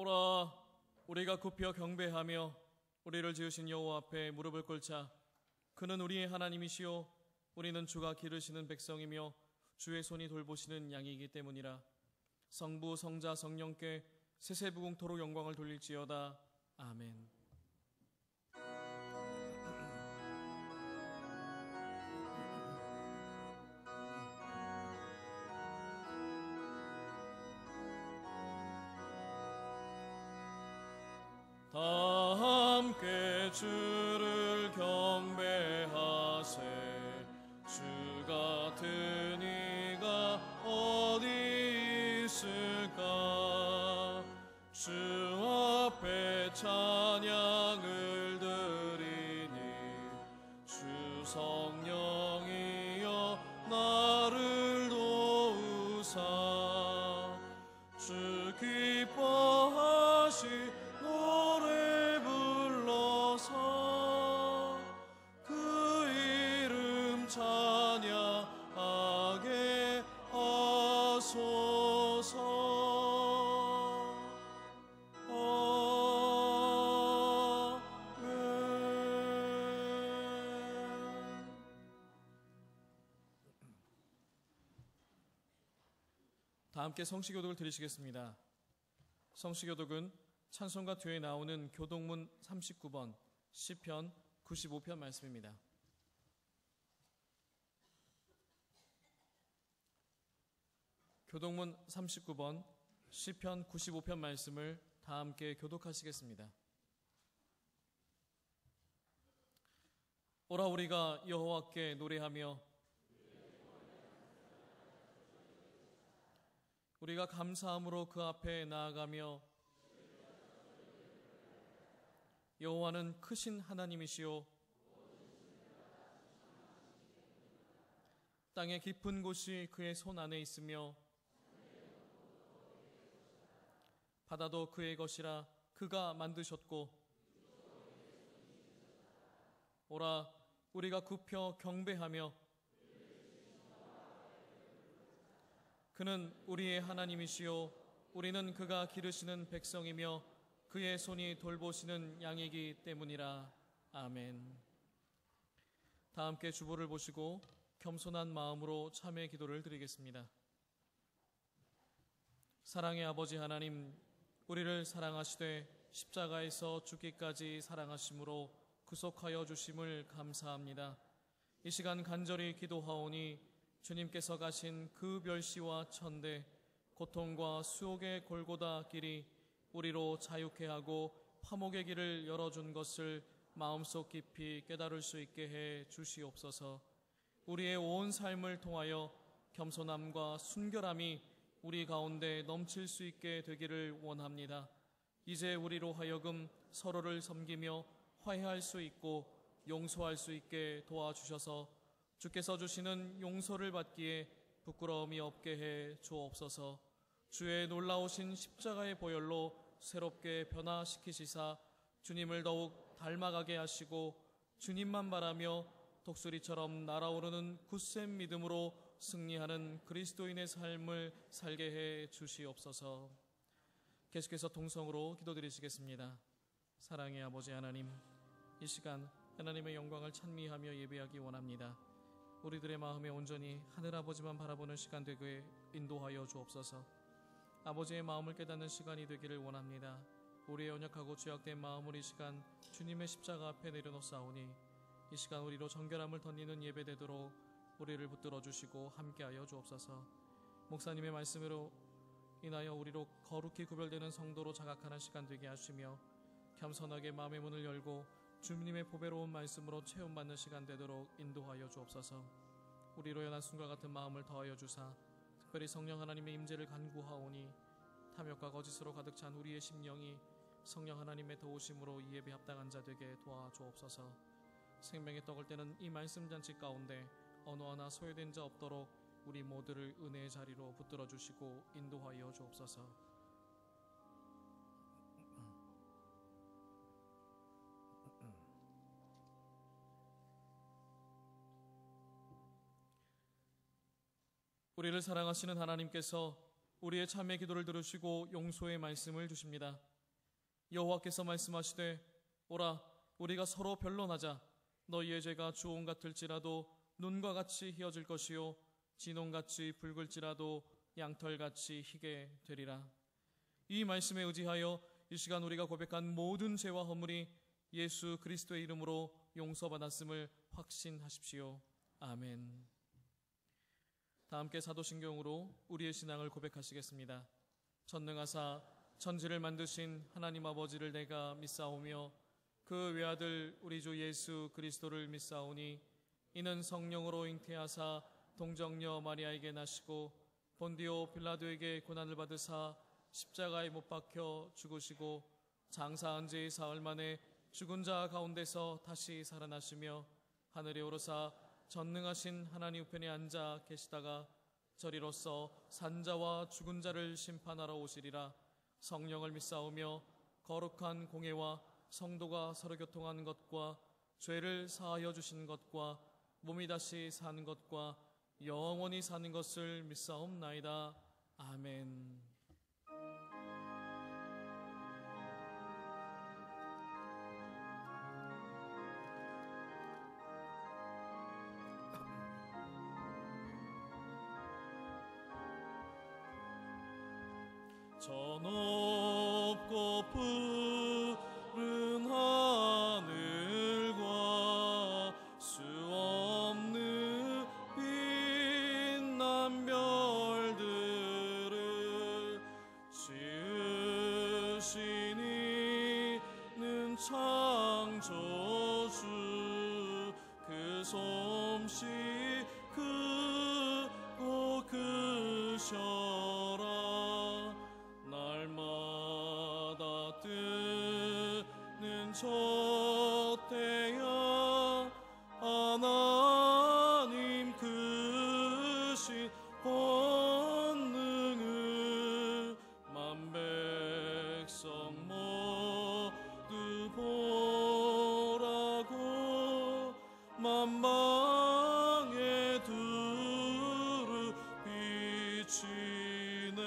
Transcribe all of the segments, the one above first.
오라, 우리가 굽혀 경배하며 우리를 지으신 여호와 앞에 무릎을 꿇자. 그는 우리의 하나님이시요 우리는 주가 기르시는 백성이며 주의 손이 돌보시는 양이기 때문이라. 성부 성자 성령께 세세무궁토록 영광을 돌릴지어다. 아멘. 다 함께 주를 경배하세. 주 같은 이가 어디 있을까. 주 앞에 찬양을 드리니 주 성령이여 나를 도우사. 주 기뻐하시 노래 불러서 그 이름 찬양하게 하소서. 다 함께 성시교독을 드리시겠습니다. 성시교독은 찬송가 뒤에 나오는 교독문 39번, 시편 95편 말씀입니다. 교독문 39번, 시편 95편 말씀을 다 함께 교독하시겠습니다. 오라, 우리가 여호와께 노래하며 우리가 감사함으로 그 앞에 나아가며 여호와는 크신 하나님이시요 땅의 깊은 곳이 그의 손 안에 있으며 바다도 그의 것이라. 그가 만드셨고. 오라, 우리가 굽혀 경배하며 그는 우리의 하나님이시요 우리는 그가 기르시는 백성이며 그의 손이 돌보시는 양이기 때문이라. 아멘. 다 함께 주보를 보시고 겸손한 마음으로 참회 기도를 드리겠습니다. 사랑의 아버지 하나님, 우리를 사랑하시되 십자가에서 죽기까지 사랑하심으로 구속하여 주심을 감사합니다. 이 시간 간절히 기도하오니 주님께서 가신 그 멸시와 천대, 고통과 수옥의 골고다 길이 우리로 자유케 하고 화목의 길을 열어준 것을 마음속 깊이 깨달을 수 있게 해 주시옵소서. 우리의 온 삶을 통하여 겸손함과 순결함이 우리 가운데 넘칠 수 있게 되기를 원합니다. 이제 우리로 하여금 서로를 섬기며 화해할 수 있고 용서할 수 있게 도와주셔서 주께서 주시는 용서를 받기에 부끄러움이 없게 해 주옵소서. 주의 놀라우신 십자가의 보혈로 새롭게 변화시키시사 주님을 더욱 닮아가게 하시고 주님만 바라며 독수리처럼 날아오르는 굳센 믿음으로 승리하는 그리스도인의 삶을 살게 해 주시옵소서. 계속해서 동성으로 기도드리시겠습니다. 사랑의 아버지 하나님, 이 시간 하나님의 영광을 찬미하며 예배하기 원합니다. 우리들의 마음에 온전히 하늘아버지만 바라보는 시간 되게 인도하여 주옵소서. 아버지의 마음을 깨닫는 시간이 되기를 원합니다. 우리의 연약하고 죄악된 마음을 이 시간 주님의 십자가 앞에 내려놓사오니 이 시간 우리로 정결함을 덧리는 예배 되도록 우리를 붙들어 주시고 함께하여 주옵소서. 목사님의 말씀으로 인하여 우리로 거룩히 구별되는 성도로 자각하는 시간 되게 하시며 겸손하게 마음의 문을 열고 주님의 보배로운 말씀으로 체험받는 시간 되도록 인도하여 주옵소서. 우리로 연한 순과 같은 마음을 더하여 주사 특별히 성령 하나님의 임재를 간구하오니 탐욕과 거짓으로 가득 찬 우리의 심령이 성령 하나님의 도우심으로 이 예배 합당한 자 되게 도와주옵소서. 생명의 떡을 떼는 이 말씀 잔치 가운데 어느 하나 소외된 자 없도록 우리 모두를 은혜의 자리로 붙들어 주시고 인도하여 주옵소서. 우리를 사랑하시는 하나님께서 우리의 참회 기도를 들으시고 용서의 말씀을 주십니다. 여호와께서 말씀하시되 오라 우리가 서로 변론하자. 너희의 죄가 주홍 같을지라도 눈과 같이 희어질 것이요 진홍같이 붉을지라도 양털같이 희게 되리라. 이 말씀에 의지하여 이 시간 우리가 고백한 모든 죄와 허물이 예수 그리스도의 이름으로 용서받았음을 확신하십시오. 아멘. 다 함께 사도신경으로 우리의 신앙을 고백하시겠습니다. 전능하사 천지를 만드신 하나님 아버지를 내가 믿사오며 그 외아들 우리 주 예수 그리스도를 믿사오니 이는 성령으로 잉태하사 동정녀 마리아에게 나시고 본디오 빌라도에게 고난을 받으사 십자가에 못 박혀 죽으시고 장사한 지 사흘 만에 죽은 자 가운데서 다시 살아나시며 하늘에 오르사 전능하신 하나님 우편에 앉아 계시다가 저리로서 산자와 죽은 자를 심판하러 오시리라. 성령을 믿사오며 거룩한 공회와 성도가 서로 교통하는 것과 죄를 사하여 주시는 것과 몸이 다시 사는 것과 영원히 사는 것을 믿사옵나이다. 아멘. 저 높고 푸른 하늘과 수 없는 빛난 별들을 지으신 이는 창조주 그 솜씨 크고 크셔라. 날마다 뜨는 저 때야 하나님 크신 권능을 만백성 모두 보라고 만방에 두루 비치네.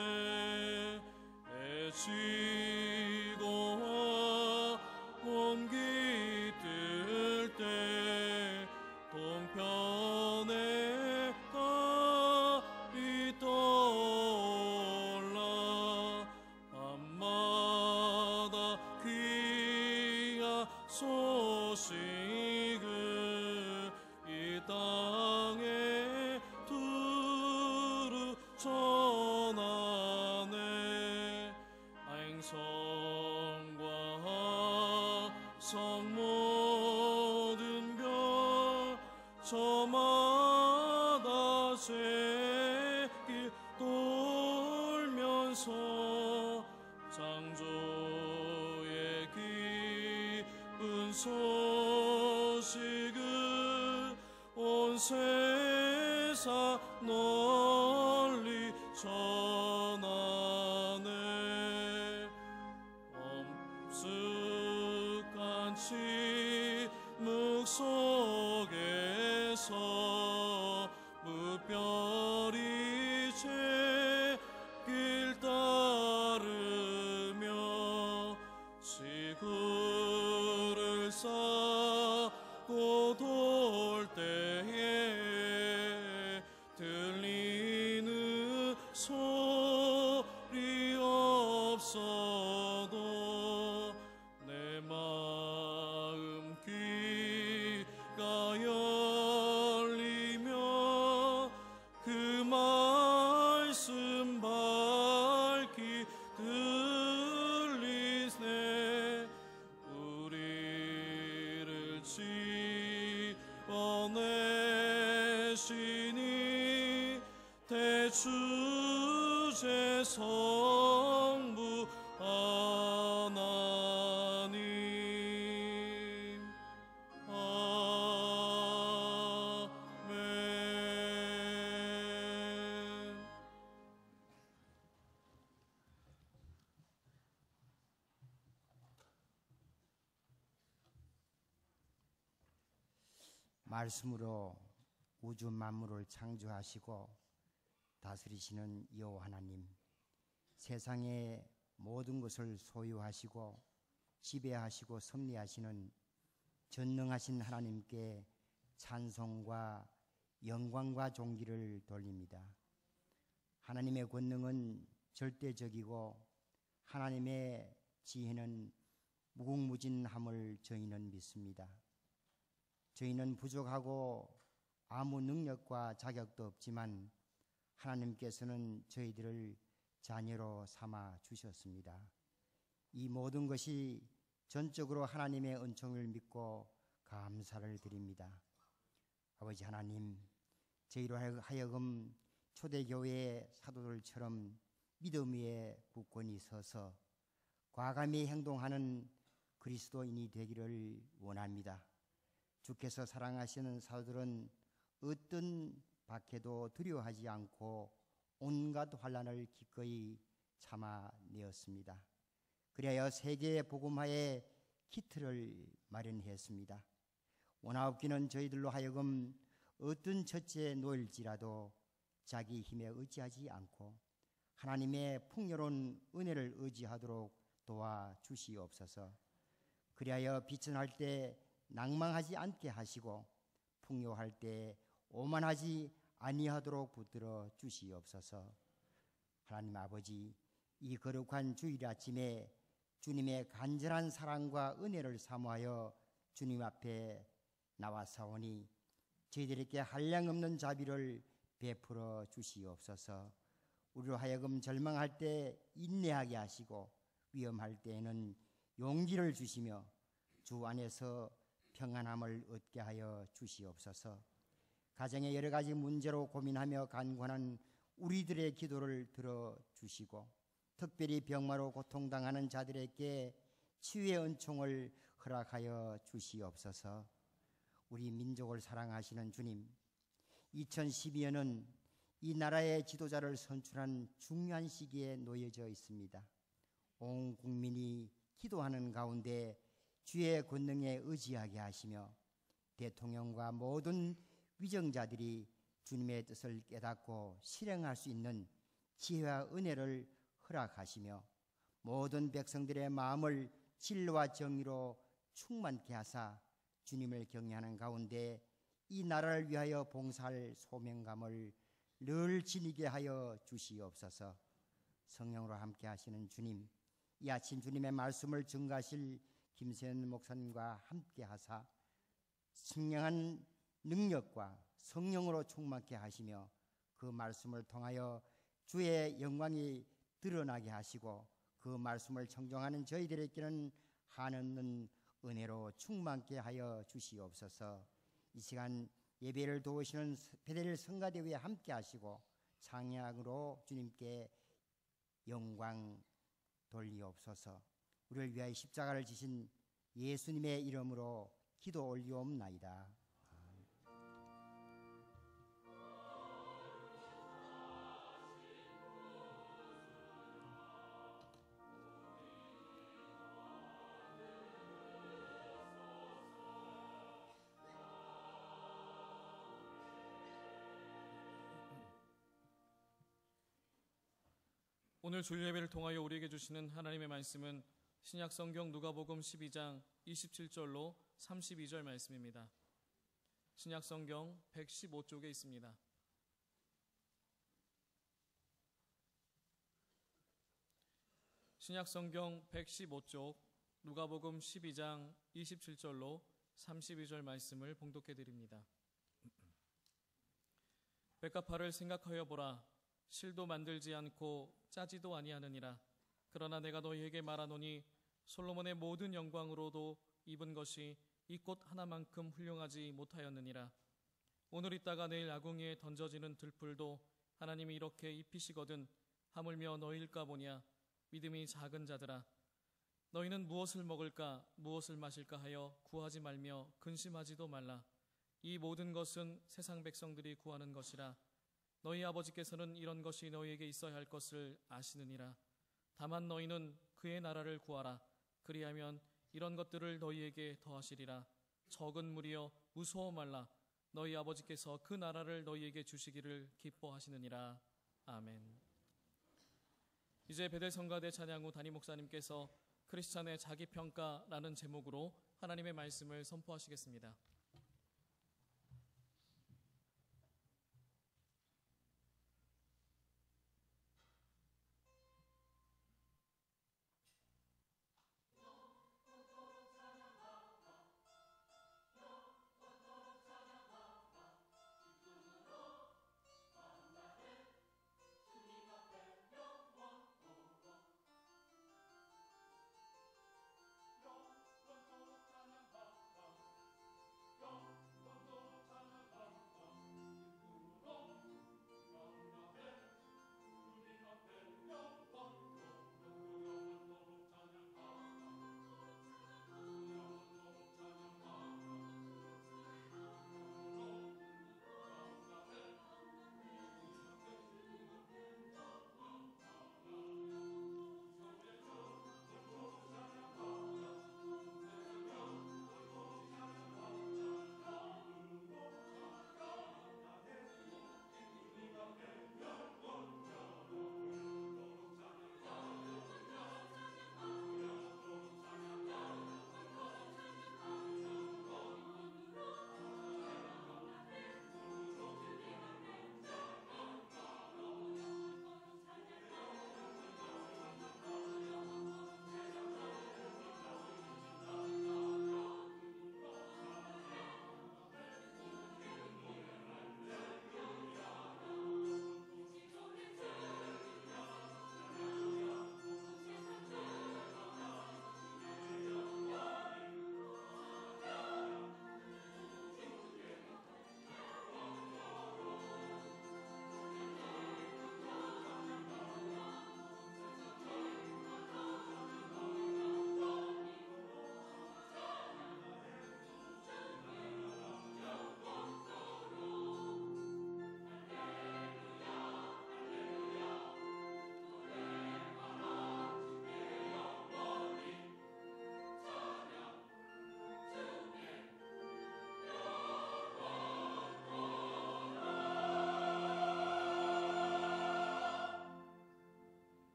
지고와 온기 뜰 때 동편에 달이 떠올라. 밤마다 귀한 소식을 이 땅에 두루 전하네. 성과 성 모든 별 저마다 새길 돌면서 창조의 기쁜 소식을 온 세상 널리 전하네. 엄숙한 침묵 속에서 무별이 제길 따르며 지구를 쌓고 돌 때에 들리는 소리 없어도 내 마음 귀가 열리며 그 말씀 밝히 들리네. 우리를 지어내시니 대주제 성부 하나님. 아멘. 말씀으로 우주 만물을 창조하시고 다스리시는 여호와 하나님, 세상의 모든 것을 소유하시고 지배하시고 섭리하시는 전능하신 하나님께 찬송과 영광과 존귀를 돌립니다. 하나님의 권능은 절대적이고 하나님의 지혜는 무궁무진함을 저희는 믿습니다. 저희는 부족하고 아무 능력과 자격도 없지만 하나님께서는 저희들을 자녀로 삼아 주셨습니다. 이 모든 것이 전적으로 하나님의 은총을 믿고 감사를 드립니다. 아버지 하나님, 저희로 하여금 초대교회의 사도들처럼 믿음 위에 굳건히 서서 과감히 행동하는 그리스도인이 되기를 원합니다. 주께서 사랑하시는 사도들은 어떤 박해도 두려워하지 않고 온갖 환난을 기꺼이 참아내었습니다. 그리하여 세계의 복음화의 키트를 마련했습니다. 원하옵기는 저희들로 하여금 어떤 처지에 놓일지라도 자기 힘에 의지하지 않고 하나님의 풍요로운 은혜를 의지하도록 도와주시옵소서. 그리하여 비천할 때 낭망하지 않게 하시고 풍요할 때 오만하지 아니하도록 붙들어 주시옵소서. 하나님 아버지, 이 거룩한 주일 아침에 주님의 간절한 사랑과 은혜를 사모하여 주님 앞에 나와사오니 저희들에게 한량없는 자비를 베풀어 주시옵소서. 우리로 하여금 절망할 때 인내하게 하시고 위험할 때에는 용기를 주시며 주 안에서 평안함을 얻게 하여 주시옵소서. 가정의 여러 가지 문제로 고민하며 간구하는 우리들의 기도를 들어주시고 특별히 병마로 고통당하는 자들에게 치유의 은총을 허락하여 주시옵소서. 우리 민족을 사랑하시는 주님, 2012년은 이 나라의 지도자를 선출한 중요한 시기에 놓여져 있습니다. 온 국민이 기도하는 가운데 주의 권능에 의지하게 하시며 대통령과 모든 위정자들이 주님의 뜻을 깨닫고 실행할 수 있는 지혜와 은혜를 허락하시며 모든 백성들의 마음을 진리와 정의로 충만케 하사 주님을 경외하는 가운데 이 나라를 위하여 봉사할 소명감을 늘 지니게 하여 주시옵소서. 성령으로 함께 하시는 주님, 이 아침 주님의 말씀을 증거하실 김세현 목사님과 함께 하사 승량한 능력과 성령으로 충만케 하시며 그 말씀을 통하여 주의 영광이 드러나게 하시고 그 말씀을 청종하는 저희들에게는 한없는 은혜로 충만케 하여 주시옵소서. 이 시간 예배를 도우시는 베델 성가대회에 함께 하시고 창약으로 주님께 영광 돌리옵소서. 우리를 위하여 십자가를 지신 예수님의 이름으로 기도 올리옵나이다. 오늘 주일 예배를 통하여 우리에게 주시는 하나님의 말씀은 신약성경 누가복음 12장 27절로 32절 말씀입니다. 신약성경 115쪽에 있습니다. 신약성경 115쪽 누가복음 12장 27절로 32절 말씀을 봉독해 드립니다. 백합화를 생각하여 보라. 실도 만들지 않고 짜지도 아니하느니라. 그러나 내가 너희에게 말하노니 솔로몬의 모든 영광으로도 입은 것이 이 꽃 하나만큼 훌륭하지 못하였느니라. 오늘 있다가 내일 아궁이에 던져지는 들풀도 하나님이 이렇게 입히시거든 하물며 너희일까 보냐. 믿음이 작은 자들아, 너희는 무엇을 먹을까 무엇을 마실까 하여 구하지 말며 근심하지도 말라. 이 모든 것은 세상 백성들이 구하는 것이라. 너희 아버지께서는 이런 것이 너희에게 있어야 할 것을 아시느니라. 다만 너희는 그의 나라를 구하라. 그리하면 이런 것들을 너희에게 더하시리라. 적은 무리여 무서워 말라. 너희 아버지께서 그 나라를 너희에게 주시기를 기뻐하시느니라. 아멘. 이제 베델 성가대 찬양 후 담임 목사님께서 크리스찬의 자기평가라는 제목으로 하나님의 말씀을 선포하시겠습니다.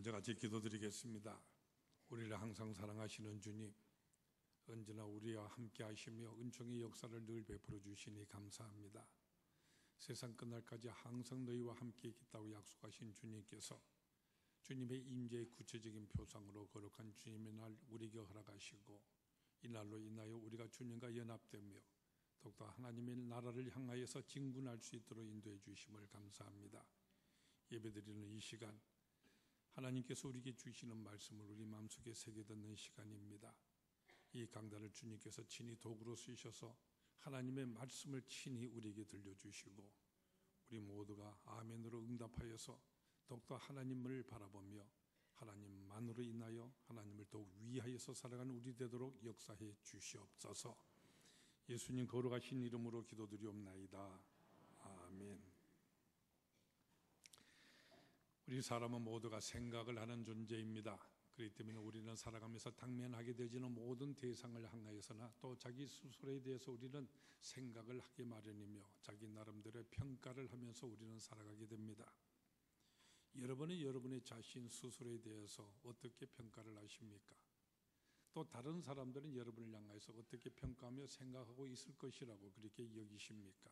먼저 같이 기도드리겠습니다. 우리를 항상 사랑하시는 주님, 언제나 우리와 함께 하시며 은총의 역사를 늘 베풀어 주시니 감사합니다. 세상 끝날까지 항상 너희와 함께 있겠다고 약속하신 주님께서 주님의 임재의 구체적인 표상으로 거룩한 주님의 날 우리에게 허락하시고, 이 날로 인하여 우리가 주님과 연합되며 더욱더 하나님의 나라를 향하여서 진군할 수 있도록 인도해 주심을 감사합니다. 예배드리는 이 시간, 하나님께서 우리에게 주시는 말씀을 우리 마음속에 새겨듣는 시간입니다. 이 강단을 주님께서 친히 도구로 쓰셔서 하나님의 말씀을 친히 우리에게 들려주시고, 우리 모두가 아멘으로 응답하여서 더욱더 하나님을 바라보며 하나님만으로 인하여 하나님을 더욱 위하여서 살아가는 우리 되도록 역사해 주시옵소서. 예수님 거룩하신 이름으로 기도드리옵나이다. 아멘. 우리 사람은 모두가 생각을 하는 존재입니다. 그렇기 때문에 우리는 살아가면서 당면하게 되지는 모든 대상을 향하여서나 또 자기 스스로에 대해서 우리는 생각을 하기 마련이며 자기 나름대로의 평가를 하면서 우리는 살아가게 됩니다. 여러분은 여러분의 자신 스스로에 대해서 어떻게 평가를 하십니까? 또 다른 사람들은 여러분을 향해서 어떻게 평가하며 생각하고 있을 것이라고 그렇게 여기십니까?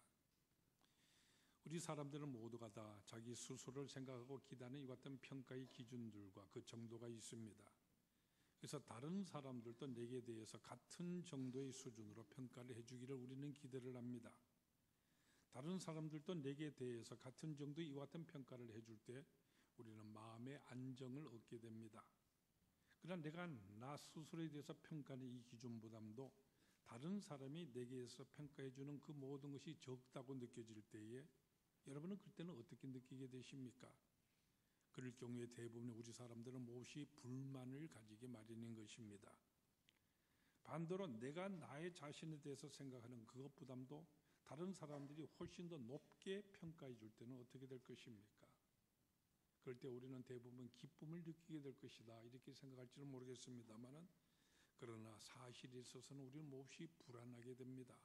우리 사람들은 모두가 다 자기 스스로를 생각하고 기다는 이 같은 평가의 기준들과 그 정도가 있습니다. 그래서 다른 사람들도 내게 대해서 같은 정도의 수준으로 평가를 해주기를 우리는 기대를 합니다. 다른 사람들도 내게 대해서 같은 정도의 이와 같은 평가를 해줄 때 우리는 마음의 안정을 얻게 됩니다. 그러나 내가 나 스스로에 대해서 평가하는 이 기준보다도 다른 사람이 내게 대해서 평가해주는 그 모든 것이 적다고 느껴질 때에 여러분은 그때는 어떻게 느끼게 되십니까? 그럴 경우에 대부분의 우리 사람들은 몹시 불만을 가지게 마련인 것입니다. 반대로 내가 나의 자신에 대해서 생각하는 그것보다도 다른 사람들이 훨씬 더 높게 평가해 줄 때는 어떻게 될 것입니까? 그럴 때 우리는 대부분 기쁨을 느끼게 될 것이다 이렇게 생각할지는 모르겠습니다만, 그러나 사실에 있어서는 우리는 몹시 불안하게 됩니다.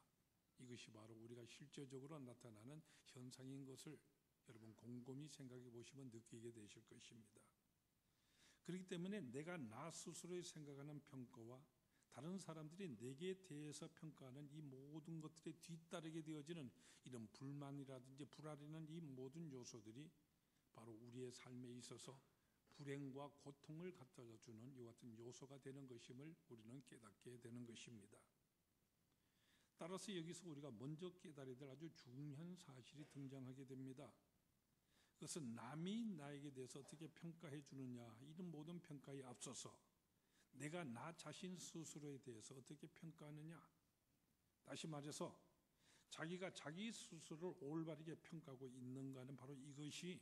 이것이 바로 우리가 실제적으로 나타나는 현상인 것을 여러분 곰곰이 생각해 보시면 느끼게 되실 것입니다. 그렇기 때문에 내가 나 스스로의 생각하는 평가와 다른 사람들이 내게 대해서 평가하는 이 모든 것들에 뒤따르게 되어지는 이런 불만이라든지 불안이라는 이 모든 요소들이 바로 우리의 삶에 있어서 불행과 고통을 갖다 주는 이 같은 요소가 되는 것임을 우리는 깨닫게 되는 것입니다. 따라서 여기서 우리가 먼저 깨달아야 될 아주 중요한 사실이 등장하게 됩니다. 그것은 남이 나에게 대해서 어떻게 평가해 주느냐, 이런 모든 평가에 앞서서 내가 나 자신 스스로에 대해서 어떻게 평가하느냐, 다시 말해서 자기가 자기 스스로를 올바르게 평가하고 있는가는 바로 이것이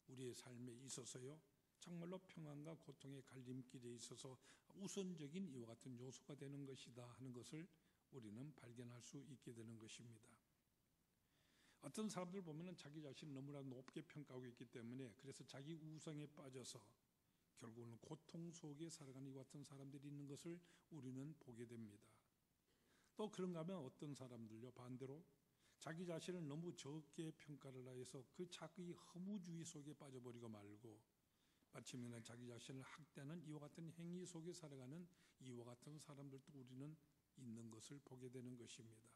우리의 삶에 있어서요 정말로 평안과 고통의 갈림길에 있어서 우선적인 이와 같은 요소가 되는 것이다 하는 것을 우리는 발견할 수 있게 되는 것입니다. 어떤 사람들 보면은 자기 자신을 너무나 높게 평가하고 있기 때문에 그래서 자기 우상에 빠져서 결국은 고통 속에 살아가는 이 같은 사람들이 있는 것을 우리는 보게 됩니다. 또 그런가 하면 어떤 사람들요 반대로 자기 자신을 너무 적게 평가를 하여서 그 자기 허무주의 속에 빠져버리고 말고 마침내는 자기 자신을 학대하는 이와 같은 행위 속에 살아가는 이와 같은 사람들도 우리는 있는 것을 보게 되는 것입니다.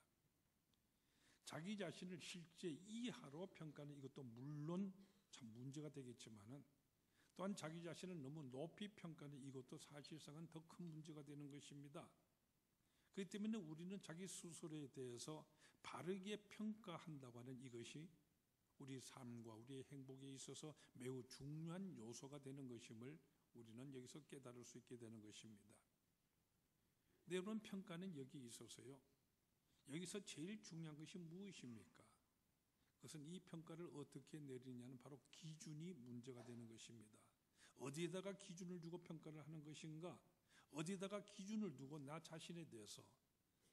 자기 자신을 실제 이하로 평가하는 이것도 물론 참 문제가 되겠지만은 또한 자기 자신을 너무 높이 평가하는 이것도 사실상은 더 큰 문제가 되는 것입니다. 그렇기 때문에 우리는 자기 스스로에 대해서 바르게 평가한다고 하는 이것이 우리 삶과 우리의 행복에 있어서 매우 중요한 요소가 되는 것임을 우리는 여기서 깨달을 수 있게 되는 것입니다. 네, 여러분 평가는 여기 있어서요 여기서 제일 중요한 것이 무엇입니까? 그것은 이 평가를 어떻게 내리느냐는 바로 기준이 문제가 되는 것입니다. 어디에다가 기준을 두고 평가를 하는 것인가? 어디에다가 기준을 두고 나 자신에 대해서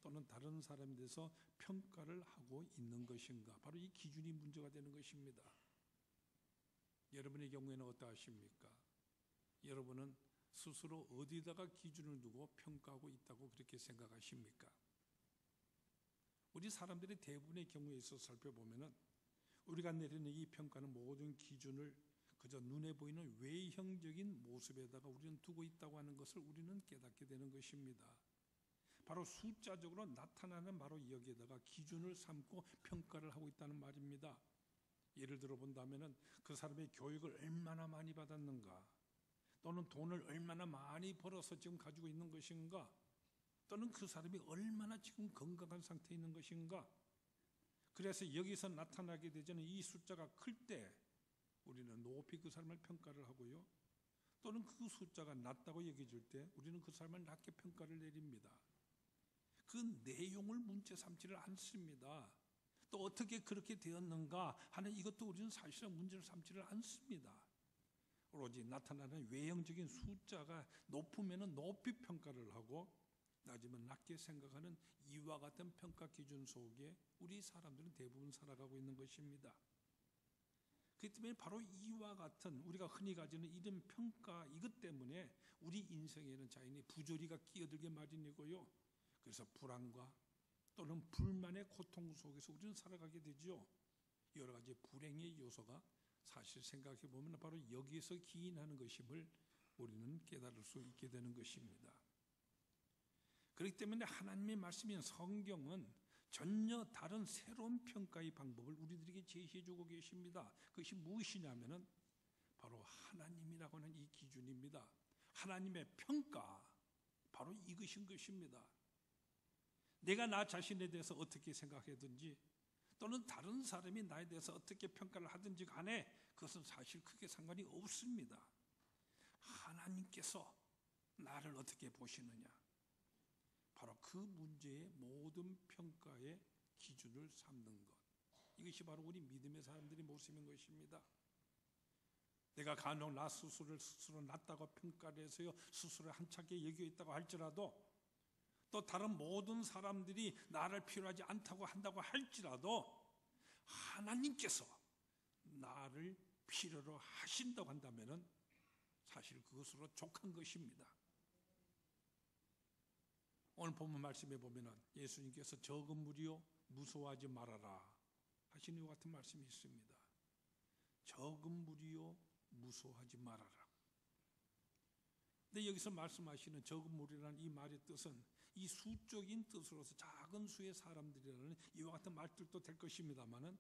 또는 다른 사람에 대해서 평가를 하고 있는 것인가? 바로 이 기준이 문제가 되는 것입니다. 여러분의 경우에는 어떠하십니까? 여러분은 스스로 어디다가 기준을 두고 평가하고 있다고 그렇게 생각하십니까? 우리 사람들의 대부분의 경우에 있어서 살펴보면은 우리가 내리는 이 평가는 모든 기준을 그저 눈에 보이는 외형적인 모습에다가 우리는 두고 있다고 하는 것을 우리는 깨닫게 되는 것입니다. 바로 숫자적으로 나타나는 바로 여기에다가 기준을 삼고 평가를 하고 있다는 말입니다. 예를 들어 본다면은 그 사람의 교육을 얼마나 많이 받았는가, 또는 돈을 얼마나 많이 벌어서 지금 가지고 있는 것인가, 또는 그 사람이 얼마나 지금 건강한 상태에 있는 것인가. 그래서 여기서 나타나게 되자는 이 숫자가 클 때 우리는 높이 그 사람을 평가를 하고요, 또는 그 숫자가 낮다고 여겨질 때 우리는 그 사람을 낮게 평가를 내립니다. 그 내용을 문제 삼지를 않습니다. 또 어떻게 그렇게 되었는가 하는 이것도 우리는 사실상 문제를 삼지를 않습니다. 오로지 나타나는 외형적인 숫자가 높으면 높이 평가를 하고 낮으면 낮게 생각하는 이와 같은 평가 기준 속에 우리 사람들은 대부분 살아가고 있는 것입니다. 그렇기 때문에 바로 이와 같은 우리가 흔히 가지는 이런 평가, 이것 때문에 우리 인생에는 자연히 부조리가 끼어들게 마련이고요, 그래서 불안과 또는 불만의 고통 속에서 우리는 살아가게 되죠. 여러 가지 불행의 요소가 사실 생각해 보면 바로 여기에서 기인하는 것임을 우리는 깨달을 수 있게 되는 것입니다. 그렇기 때문에 하나님의 말씀인 성경은 전혀 다른 새로운 평가의 방법을 우리들에게 제시해주고 계십니다. 그것이 무엇이냐면은 바로 하나님이라고 하는 이 기준입니다. 하나님의 평가, 바로 이것인 것입니다. 내가 나 자신에 대해서 어떻게 생각하든지 또는 다른 사람이 나에 대해서 어떻게 평가를 하든지 간에 그것은 사실 크게 상관이 없습니다. 하나님께서 나를 어떻게 보시느냐, 바로 그 문제의 모든 평가의 기준을 삼는 것, 이것이 바로 우리 믿음의 사람들의 모습인 것입니다. 내가 간혹 나 스스로 낮다고 평가를 해서요 스스로 한차게 여겨 있다고 할지라도, 또 다른 모든 사람들이 나를 필요하지 않다고 한다고 할지라도 하나님께서 나를 필요로 하신다고 한다면은 사실 그것으로 족한 것입니다. 오늘 본문 말씀에 보면은 예수님께서 적은 무리여 무서워하지 말아라 하시는 것 같은 말씀이 있습니다. 적은 무리여 무서워하지 말아라. 근데 여기서 말씀하시는 적은 무리라는 이 말의 뜻은 이 수적인 뜻으로서 작은 수의 사람들이라는 이와 같은 말들도 될 것입니다만은,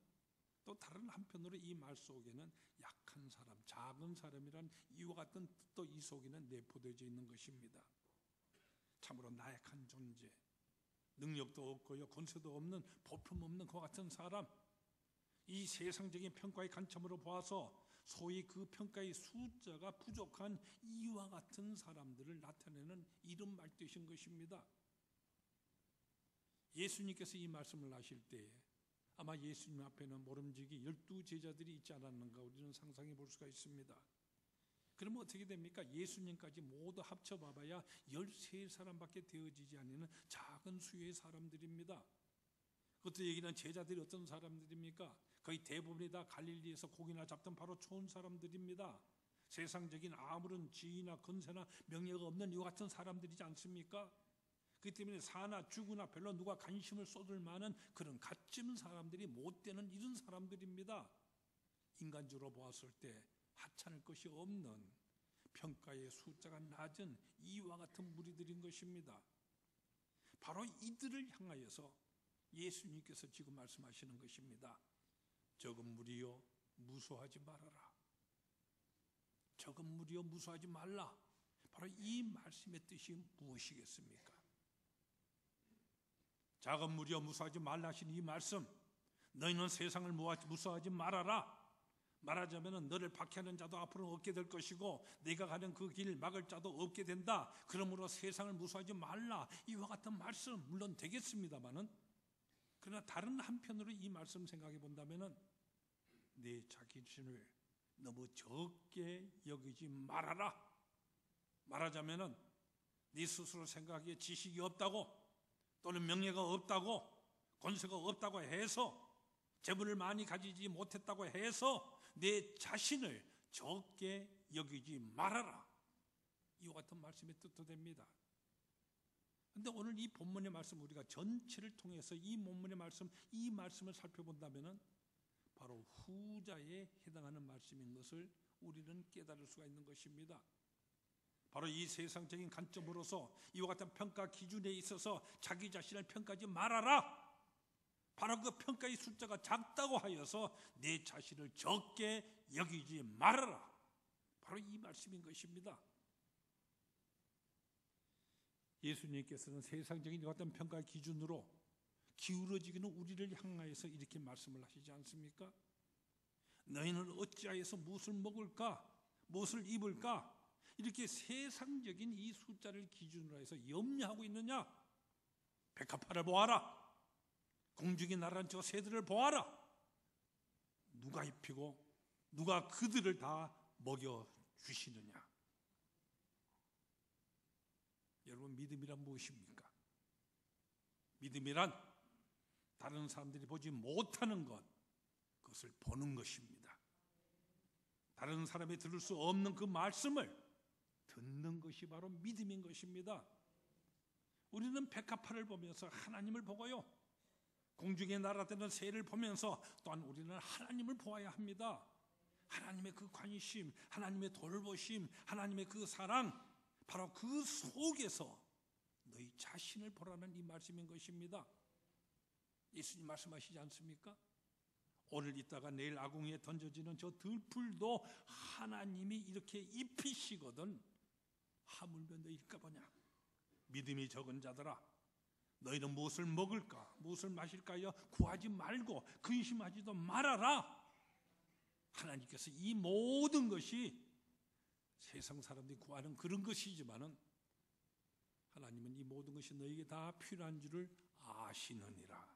또 다른 한편으로 이 말 속에는 약한 사람, 작은 사람이란 이와 같은 뜻도 이 속에는 내포되어 있는 것입니다. 참으로 나약한 존재, 능력도 없고요, 권세도 없는, 볼품없는 그 같은 사람, 이 세상적인 평가의 관점으로 보아서 소위 그 평가의 숫자가 부족한 이와 같은 사람들을 나타내는 이런 말뜻인 것입니다. 예수님께서 이 말씀을 하실 때에 아마 예수님 앞에는 모름지기 12제자들이 있지 않았는가 우리는 상상해 볼 수가 있습니다. 그러면 어떻게 됩니까? 예수님까지 모두 합쳐봐봐야 13사람밖에 되어지지 않는 작은 수의 사람들입니다. 그것도 얘기는 제자들이 어떤 사람들입니까? 거의 대부분이 다 갈릴리에서 고기나 잡던 바로 촌 사람들입니다. 세상적인 아무런 지위나 건세나 명예가 없는 이와 같은 사람들이지 않습니까? 그렇기 때문에 사나 죽으나 별로 누가 관심을 쏟을 만한 그런 갓짐 사람들이 못 되는 이런 사람들입니다. 인간적으로 보았을 때 하찮을 것이 없는, 평가의 숫자가 낮은 이와 같은 무리들인 것입니다. 바로 이들을 향하여서 예수님께서 지금 말씀하시는 것입니다. 적은 무리여 무서워하지 말아라. 적은 무리여 무서워하지 말라. 바로 이 말씀의 뜻이 무엇이겠습니까? 작은 무리여 무서워하지 말라 하신 이 말씀, 너희는 세상을 무서워하지 말아라. 말하자면 너를 박해하는 자도 앞으로 없게 될 것이고 네가 가는 그 길 막을 자도 없게 된다. 그러므로 세상을 무서워하지 말라. 이와 같은 말씀 물론 되겠습니다만은, 그러나 다른 한편으로 이 말씀 생각해 본다면은 내 자신을 너무 적게 여기지 말아라. 말하자면은 네 스스로 생각하기에 지식이 없다고, 또는 명예가 없다고, 권세가 없다고 해서, 재물을 많이 가지지 못했다고 해서 내 자신을 적게 여기지 말아라. 이와 같은 말씀이 뜻도 됩니다. 그런데 오늘 이 본문의 말씀, 우리가 전체를 통해서 이 본문의 말씀, 이 말씀을 살펴본다면 바로 후자에 해당하는 말씀인 것을 우리는 깨달을 수가 있는 것입니다. 바로 이 세상적인 관점으로서 이와 같은 평가 기준에 있어서 자기 자신을 평가하지 말아라. 바로 그 평가의 숫자가 작다고 하여서 내 자신을 적게 여기지 말아라. 바로 이 말씀인 것입니다. 예수님께서는 세상적인 이와 같은 평가 기준으로 기울어지기는 우리를 향하여서 이렇게 말씀을 하시지 않습니까? 너희는 어찌하여서 무엇을 먹을까? 무엇을 입을까? 이렇게 세상적인 이 숫자를 기준으로 해서 염려하고 있느냐? 백합화를 보아라. 공중에 날아다니는 저 새들을 보아라. 누가 입히고 누가 그들을 다 먹여주시느냐? 여러분, 믿음이란 무엇입니까? 믿음이란 다른 사람들이 보지 못하는 것, 그것을 보는 것입니다. 다른 사람이 들을 수 없는 그 말씀을 듣는 것이 바로 믿음인 것입니다. 우리는 백합화를 보면서 하나님을 보고요, 공중에 날아다니는 새를 보면서 또한 우리는 하나님을 보아야 합니다. 하나님의 그 관심, 하나님의 돌보심, 하나님의 그 사랑, 바로 그 속에서 너희 자신을 보라는 이 말씀인 것입니다. 예수님 말씀하시지 않습니까? 오늘 있다가 내일 아궁이에 던져지는 저 들풀도 하나님이 이렇게 입히시거든 하물며 너희일까 보냐. 믿음이 적은 자들아, 너희는 무엇을 먹을까, 무엇을 마실까요? 구하지 말고 근심하지도 말아라. 하나님께서 이 모든 것이 세상 사람들이 구하는 그런 것이지만은 하나님은 이 모든 것이 너에게 다 필요한 줄을 아시느니라.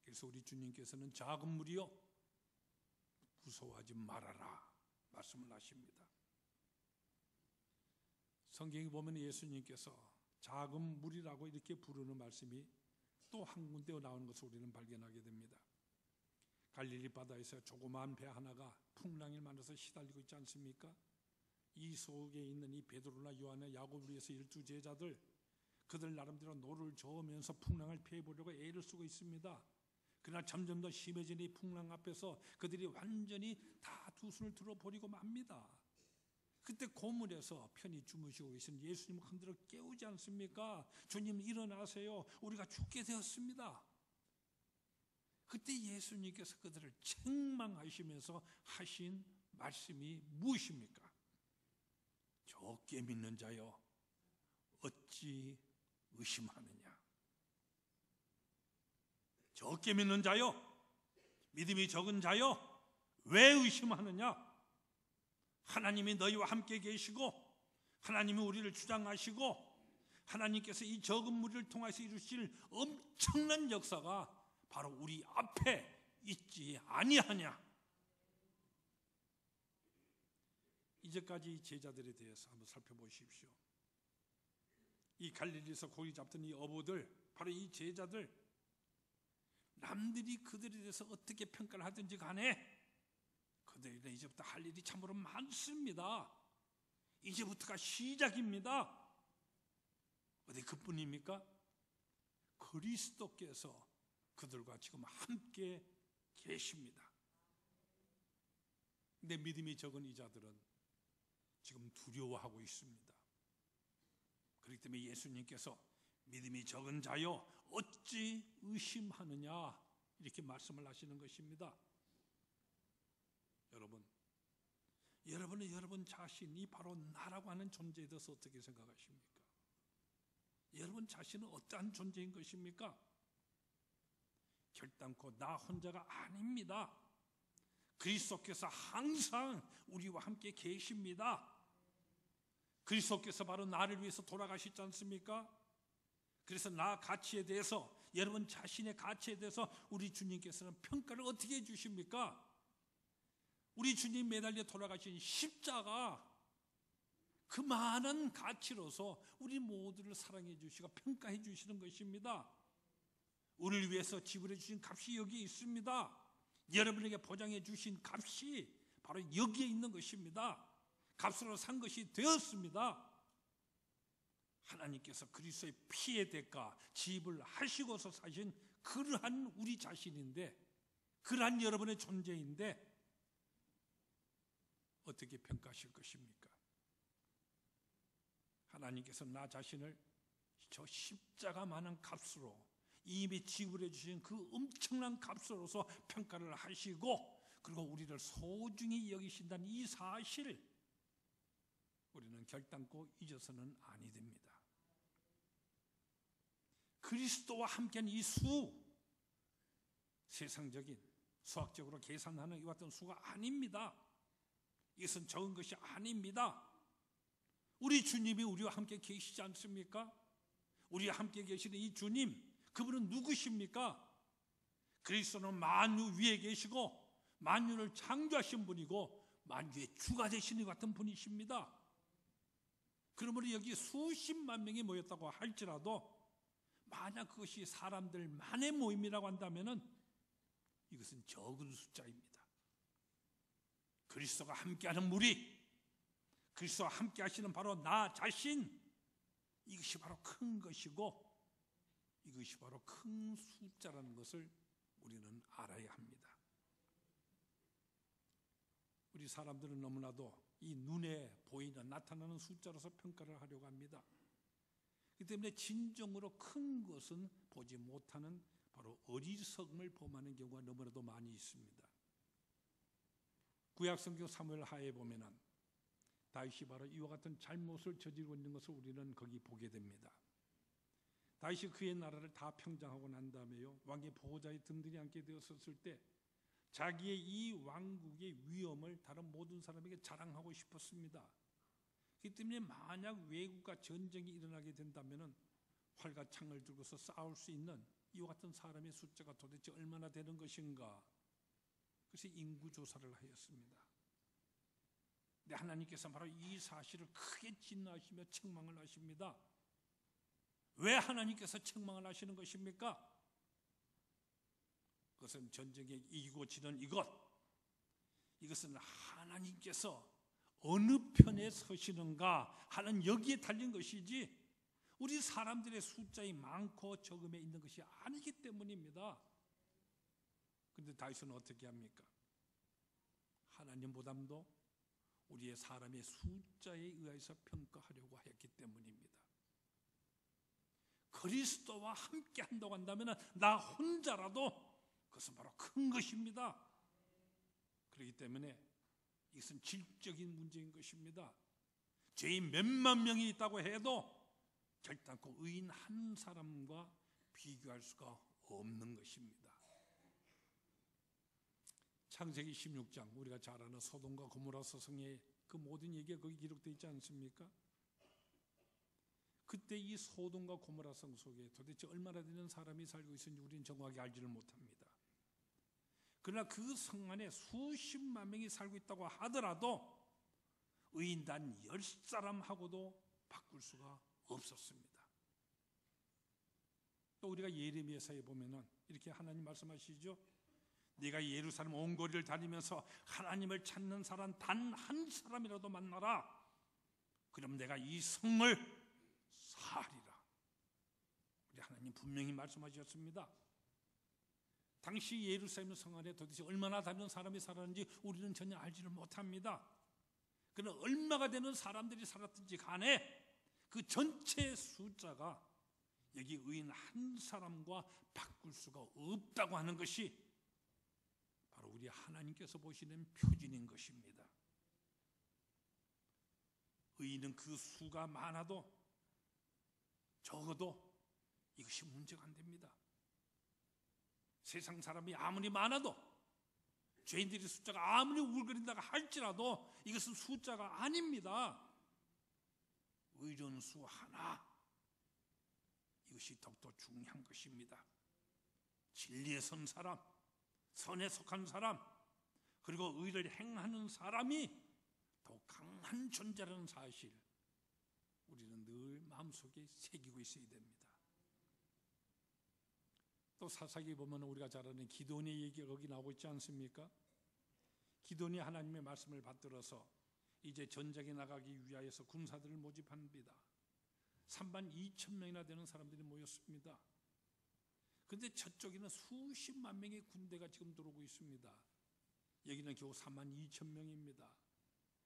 그래서 우리 주님께서는 작은 무리여 무서워하지 말아라 말씀을 하십니다. 성경에 보면 예수님께서 작은 무리라고 이렇게 부르는 말씀이 또 한 군데 나오는 것을 우리는 발견하게 됩니다. 갈릴리 바다에서 조그마한 배 하나가 풍랑을 만나서 시달리고 있지 않습니까? 이 속에 있는 이 베드로나 요한의 야고보를 위해서 12제자들, 그들 나름대로 노를 저으면서 풍랑을 피해보려고 애를 쓰고 있습니다. 그러나 점점 더 심해지는 이 풍랑 앞에서 그들이 완전히 다 두 손을 들어버리고 맙니다. 그때 고물에서 편히 주무시고 계신 예수님을 흔들어 깨우지 않습니까? 주님 일어나세요. 우리가 죽게 되었습니다. 그때 예수님께서 그들을 책망하시면서 하신 말씀이 무엇입니까? 적게 믿는 자여 어찌 의심하느냐. 적게 믿는 자여, 믿음이 적은 자여 왜 의심하느냐. 하나님이 너희와 함께 계시고 하나님이 우리를 주장하시고 하나님께서 이 적은 무리를 통해서 이루실 엄청난 역사가 바로 우리 앞에 있지 아니하냐. 이제까지 제자들에 대해서 한번 살펴보십시오. 이 갈릴리에서 고기 잡던 이 어부들, 바로 이 제자들, 남들이 그들에 대해서 어떻게 평가를 하든지 간에 그들은 이제부터 할 일이 참으로 많습니다. 이제부터가 시작입니다. 어디 그뿐입니까? 그리스도께서 그들과 지금 함께 계십니다. 근데 믿음이 적은 이자들은 지금 두려워하고 있습니다. 그렇기 때문에 예수님께서 믿음이 적은 자여 어찌 의심하느냐 이렇게 말씀을 하시는 것입니다. 여러분은 여러분 자신이 바로 나라고 하는 존재에 대해서 어떻게 생각하십니까? 여러분 자신은 어떠한 존재인 것입니까? 결단코 나 혼자가 아닙니다. 그리스도께서 항상 우리와 함께 계십니다. 그리스도께서 바로 나를 위해서 돌아가셨지 않습니까? 그래서 나 가치에 대해서, 여러분 자신의 가치에 대해서 우리 주님께서는 평가를 어떻게 해주십니까? 우리 주님 매달려 돌아가신 십자가, 그 많은 가치로서 우리 모두를 사랑해 주시고 평가해 주시는 것입니다. 우리를 위해서 지불해 주신 값이 여기에 있습니다. 여러분에게 보장해 주신 값이 바로 여기에 있는 것입니다. 값으로 산 것이 되었습니다. 하나님께서 그리스도의 피의 대가 지불하시고서 사신 그러한 우리 자신인데, 그러한 여러분의 존재인데 어떻게 평가하실 것입니까? 하나님께서 나 자신을 저 십자가만한 값으로 이미 지불해 주신 그 엄청난 값으로서 평가를 하시고, 그리고 우리를 소중히 여기신다는 이 사실, 우리는 결단코 잊어서는 아니 됩니다. 그리스도와 함께한 이 수, 세상적인 수학적으로 계산하는 이와 같은 수가 아닙니다. 이것은 적은 것이 아닙니다. 우리 주님이 우리와 함께 계시지 않습니까? 우리와 함께 계시는 이 주님, 그분은 누구십니까? 그리스도는 만유 위에 계시고 만유를 창조하신 분이고 만유의 주가 되시는 것 같은 분이십니다. 그러므로 여기 수십만 명이 모였다고 할지라도 만약 그것이 사람들만의 모임이라고 한다면 이것은 적은 숫자입니다. 그리스도가 함께하는 무리, 그리스도와 함께 하시는 바로 나 자신, 이것이 바로 큰 것이고 이것이 바로 큰 숫자라는 것을 우리는 알아야 합니다. 우리 사람들은 너무나도 이 눈에 보이는 나타나는 숫자로서 평가를 하려고 합니다. 그렇기 때문에 진정으로 큰 것은 보지 못하는 바로 어리석음을 범하는 경우가 너무나도 많이 있습니다. 구약성경 사무엘 하에 보면은 다윗이 바로 이와 같은 잘못을 저지르고 있는 것을 우리는 거기 보게 됩니다. 다윗이 그의 나라를 다 평정하고 난 다음에요, 왕의 보호자의 등들이 앉게 되었을 때 자기의 이 왕국의 위엄을 다른 모든 사람에게 자랑하고 싶었습니다. 그렇기 때문에 만약 외국과 전쟁이 일어나게 된다면 활과 창을 들고서 싸울 수 있는 이와 같은 사람의 숫자가 도대체 얼마나 되는 것인가, 그래서 인구조사를 하였습니다. 근데 하나님께서 바로 이 사실을 크게 진노하시며 책망을 하십니다. 왜 하나님께서 책망을 하시는 것입니까? 그것은 전쟁에 이기고 지는 이것은 하나님께서 어느 편에 서시는가 하는 여기에 달린 것이지 우리 사람들의 숫자의 많고 적음에 있는 것이 아니기 때문입니다. 그런데 다윗은 어떻게 합니까? 하나님보다도 우리의 사람의 숫자에 의해서 평가하려고 했기 때문입니다. 그리스도와 함께 한다고 한다면 나 혼자라도 그것은 바로 큰 것입니다. 그렇기 때문에 이것은 질적인 문제인 것입니다. 죄인 몇만 명이 있다고 해도 결단코 의인 한 사람과 비교할 수가 없는 것입니다. 창세기 16장, 우리가 잘 아는 소돔과 고모라 서성의 그 모든 얘기가 거기 기록되어 있지 않습니까? 그때 이 소돔과 고모라 성 속에 도대체 얼마나 되는 사람이 살고 있었는지 우리는 정확히 알지를 못합니다. 그러나 그 성 안에 수십만 명이 살고 있다고 하더라도 의인단 10사람하고도 바꿀 수가 없었습니다. 또 우리가 예레미야서에 보면은 이렇게 하나님 말씀하시죠. 네가 예루살렘 온 거리를 다니면서 하나님을 찾는 사람 단 한 사람이라도 만나라. 그럼 내가 이 성을 사리라. 우리 하나님 분명히 말씀하셨습니다. 당시 예루살렘 성 안에 도대체 얼마나 다른 사람이 살았는지 우리는 전혀 알지를 못합니다. 그러나 얼마가 되는 사람들이 살았든지 간에 그 전체 숫자가 여기 의인 한 사람과 바꿀 수가 없다고 하는 것이 바로 우리 하나님께서 보시는 표준인 것입니다. 의인은 그 수가 많아도 적어도 이것이 문제가 안 됩니다. 세상 사람이 아무리 많아도 죄인들의 숫자가 아무리 울거린다고 할지라도 이것은 숫자가 아닙니다. 의로운 수 하나, 이것이 더욱더 중요한 것입니다. 진리에 선 사람, 선에 속한 사람, 그리고 의를 행하는 사람이 더욱 강한 존재라는 사실, 우리는 늘 마음속에 새기고 있어야 됩니다. 또 사사기 보면 우리가 잘 아는 기드온의 얘기가 거기 나오고 있지 않습니까? 기드온이 하나님의 말씀을 받들어서 이제 전쟁에 나가기 위하여서 군사들을 모집합니다. 32,000명이나 되는 사람들이 모였습니다. 그런데 저쪽에는 수십만 명의 군대가 지금 들어오고 있습니다. 여기는 겨우 32,000명입니다.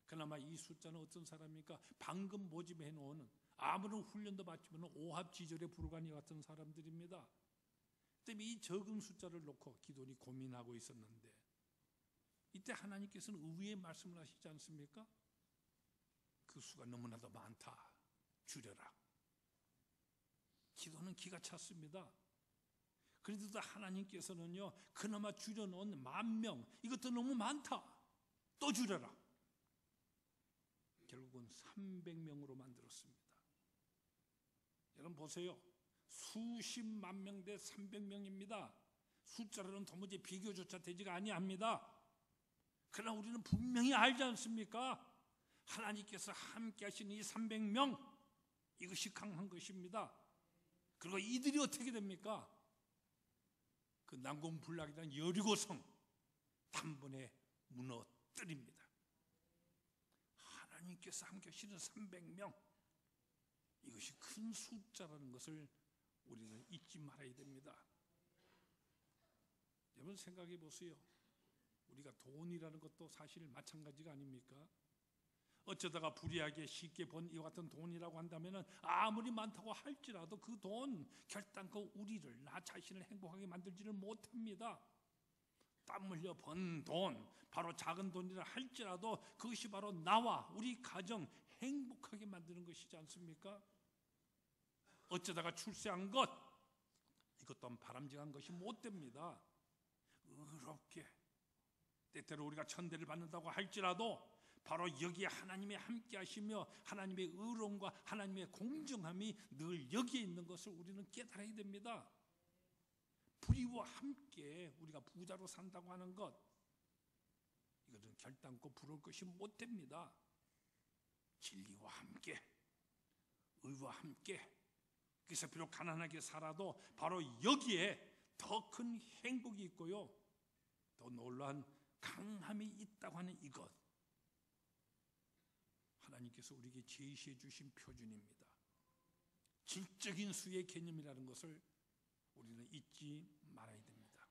그나마 이 숫자는 어떤 사람입니까? 방금 모집해 놓은 아무런 훈련도 받지만 오합지졸의 불관이 같은 사람들입니다. 때문에 이 적은 숫자를 놓고 기도니 고민하고 있었는데 이때 하나님께서는 의외의 말씀을 하시지 않습니까? 그 수가 너무나도 많다. 줄여라. 기도는 기가 찼습니다. 그런데도 하나님께서는요, 그나마 줄여놓은 10,000명, 이것도 너무 많다. 또 줄여라. 결국은 300명으로 만들었습니다. 여러분 보세요. 수십만 명 대 300명입니다. 숫자로는 도무지 비교조차 되지가 아니합니다. 그러나 우리는 분명히 알지 않습니까? 하나님께서 함께 하신 이 300명, 이것이 강한 것입니다. 그리고 이들이 어떻게 됩니까? 그 난공불락이라는 여리고성 단번에 무너뜨립니다. 하나님께서 함께 하시는 300명, 이것이 큰 숫자라는 것을 우리는 잊지 말아야 됩니다. 여러분 생각해 보세요. 우리가 돈이라는 것도 사실 마찬가지가 아닙니까? 어쩌다가 불이하게 쉽게 번 이와 같은 돈이라고 한다면 아무리 많다고 할지라도 그 돈 결단코 우리를, 나 자신을 행복하게 만들지를 못합니다. 땀 흘려 번 돈, 바로 작은 돈이라 할지라도 그것이 바로 나와 우리 가정 행복하게 만드는 것이지 않습니까? 어쩌다가 출세한 것, 이것 또한 바람직한 것이 못 됩니다. 의롭게 때때로 우리가 천대를 받는다고 할지라도 바로 여기에 하나님이 함께 하시며 하나님의 의로움과 하나님의 공정함이 늘 여기에 있는 것을 우리는 깨달아야 됩니다. 불의와 함께 우리가 부자로 산다고 하는 것, 이것은 결단코 부러울 것이 못 됩니다. 진리와 함께, 의와 함께, 그래서 비록 가난하게 살아도 바로 여기에 더 큰 행복이 있고요, 더 놀라운 강함이 있다고 하는 이것, 하나님께서 우리에게 제시해 주신 표준입니다. 질적인 수의 개념이라는 것을 우리는 잊지 말아야 됩니다.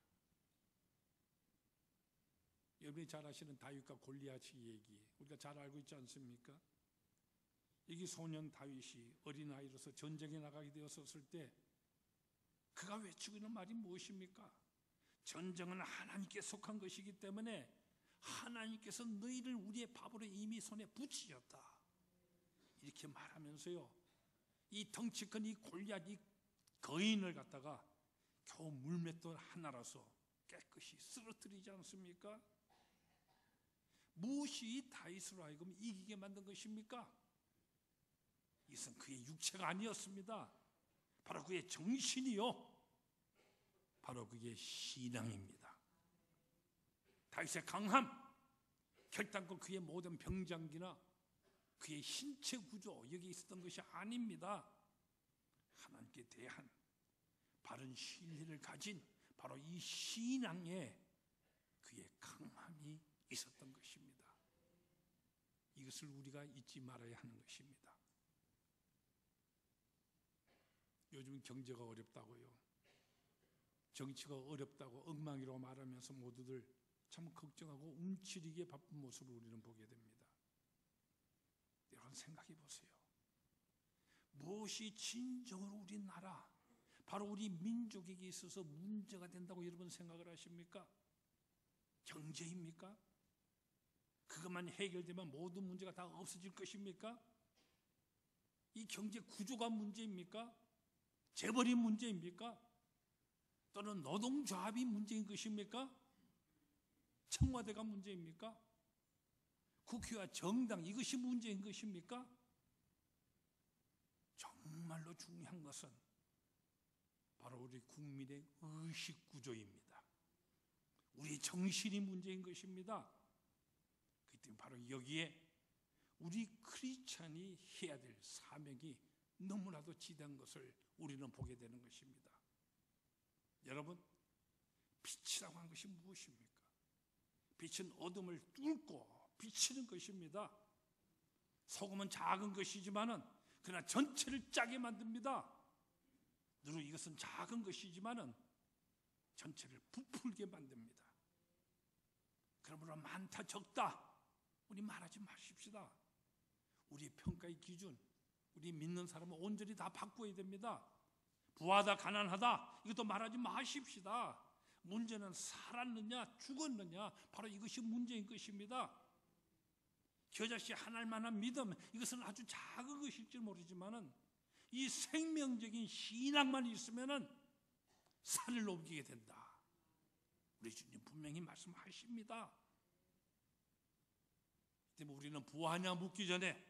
여러분이 잘 아시는 다윗과 골리앗의 얘기 우리가 잘 알고 있지 않습니까? 여기 소년 다윗이 어린아이로서 전쟁에 나가게 되었을 때 그가 외치고 있는 말이 무엇입니까? 전쟁은 하나님께 속한 것이기 때문에 하나님께서 너희를 우리의 밥으로 이미 손에 붙이셨다. 이렇게 말하면서요, 이 덩치 큰 이 골리앗 이 거인을 갖다가 겨우 물맷돌 하나라서 깨끗이 쓰러뜨리지 않습니까? 무엇이 다윗으로 하여금 이기게 만든 것입니까? 이것은 그의 육체가 아니었습니다. 바로 그의 정신이요, 바로 그의 신앙입니다. 다윗의 강함, 결단코 그의 모든 병장기나 그의 신체 구조 여기 있었던 것이 아닙니다. 하나님께 대한 바른 신뢰를 가진 바로 이 신앙에 그의 강함이 있었던 것입니다. 이것을 우리가 잊지 말아야 하는 것입니다. 요즘 경제가 어렵다고요, 정치가 어렵다고 엉망이라고 말하면서 모두들 참 걱정하고 움츠리기에 바쁜 모습을 우리는 보게 됩니다. 여러분 생각해 보세요. 무엇이 진정으로 우리나라, 바로 우리 민족에게 있어서 문제가 된다고 여러분 생각을 하십니까? 경제입니까? 그것만 해결되면 모든 문제가 다 없어질 것입니까? 이 경제 구조가 문제입니까? 재벌이 문제입니까? 또는 노동조합이 문제인 것입니까? 청와대가 문제입니까? 국회와 정당 이것이 문제인 것입니까? 정말로 중요한 것은 바로 우리 국민의 의식 구조입니다. 우리 정신이 문제인 것입니다. 그렇기 때문에 바로 여기에 우리 크리스찬이 해야 될 사명이 너무나도 지대한 것을 우리는 보게 되는 것입니다. 여러분, 빛이라고 하는 것이 무엇입니까? 빛은 어둠을 뚫고 비치는 것입니다. 소금은 작은 것이지만은 그러나 전체를 짜게 만듭니다. 누르 이것은 작은 것이지만은 전체를 부풀게 만듭니다. 그러므로 많다 적다 우리 말하지 마십시다. 우리의 평가의 기준, 우리 믿는 사람은 온전히 다 바꿔야 됩니다. 부하다 가난하다 이것도 말하지 마십시다. 문제는 살았느냐 죽었느냐, 바로 이것이 문제인 것입니다. 겨자씨 하나만한 믿음, 이것은 아주 작은 것일지 모르지만은 이 생명적인 신앙만 있으면은 산을 넘기게 된다. 우리 주님 분명히 말씀하십니다. 때문에 우리는 부하냐 묻기 전에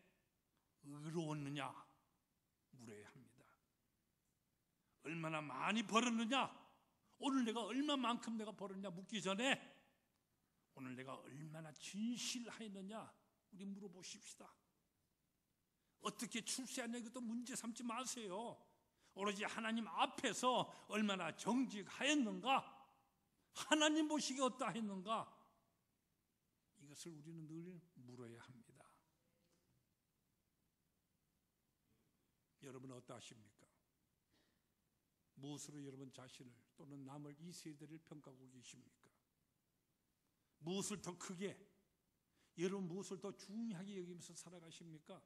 의로웠느냐 물어야 합니다. 얼마나 많이 벌었느냐, 오늘 내가 얼마만큼 내가 벌었냐 묻기 전에 오늘 내가 얼마나 진실하였느냐 우리 물어보십시다. 어떻게 출세하냐 이것도 문제 삼지 마세요. 오로지 하나님 앞에서 얼마나 정직하였는가, 하나님 보시기에 어떠했는가, 이것을 우리는 늘 물어야 합니다. 여러분은 어떠하십니까? 무엇으로 여러분 자신을 또는 남을 이 세대를 평가하고 계십니까? 무엇을 더 크게, 여러분 무엇을 더 중요하게 여기면서 살아가십니까?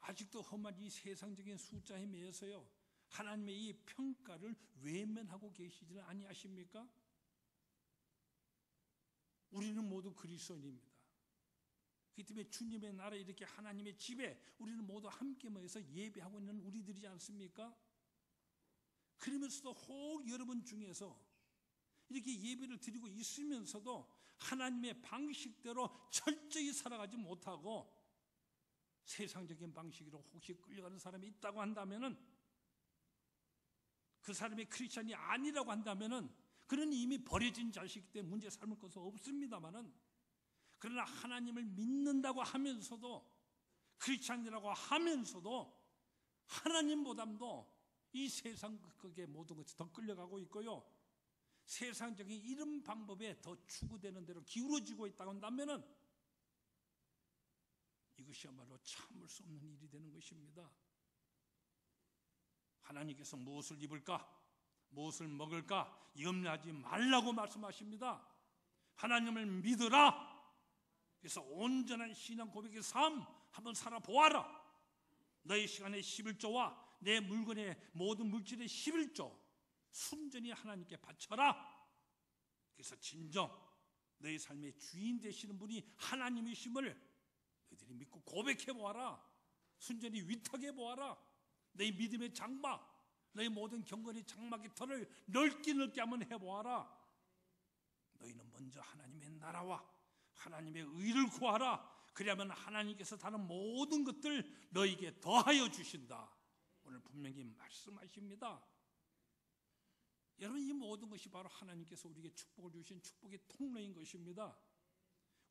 아직도 험한 이 세상적인 숫자에 매여서요 하나님의 이 평가를 외면하고 계시지는 아니하십니까? 우리는 모두 그리스도인입니다. 그렇기 때문에 주님의 나라에 이렇게 하나님의 집에 우리는 모두 함께 모여서 예배하고 있는 우리들이지 않습니까? 그러면서도 혹 여러분 중에서 이렇게 예배를 드리고 있으면서도 하나님의 방식대로 철저히 살아가지 못하고 세상적인 방식으로 혹시 끌려가는 사람이 있다고 한다면은, 그 사람이 크리스찬이 아니라고 한다면은 그는 이미 버려진 자식이기 때문에 문제 삼을 것은 없습니다만은, 그러나 하나님을 믿는다고 하면서도 크리스찬이라고 하면서도 하나님보다도 이 세상 극의 모든 것이 더 끌려가고 있고요, 세상적인 이런 방법에 더 추구되는 대로 기울어지고 있다고 한다면은 이것이야말로 참을 수 없는 일이 되는 것입니다. 하나님께서 무엇을 입을까, 무엇을 먹을까 염려하지 말라고 말씀하십니다. 하나님을 믿으라. 그래서 온전한 신앙 고백의 삶 한번 살아보아라. 너의 시간의 11조와 내 물건의 모든 물질의 11조 순전히 하나님께 바쳐라. 그래서 진정 너의 삶의 주인 되시는 분이 하나님이심을 너희들이 믿고 고백해 보아라. 순전히 위탁해 보아라. 너희 믿음의 장막, 너희 모든 경건의 장막의 털을 넓게 한번 해보아라. 너희는 먼저 하나님의 나라와 하나님의 의를 구하라. 그러면 하나님께서 다른 모든 것들 너희에게 더하여 주신다. 오늘 분명히 말씀하십니다. 여러분, 이 모든 것이 바로 하나님께서 우리에게 축복을 주신 축복의 통로인 것입니다.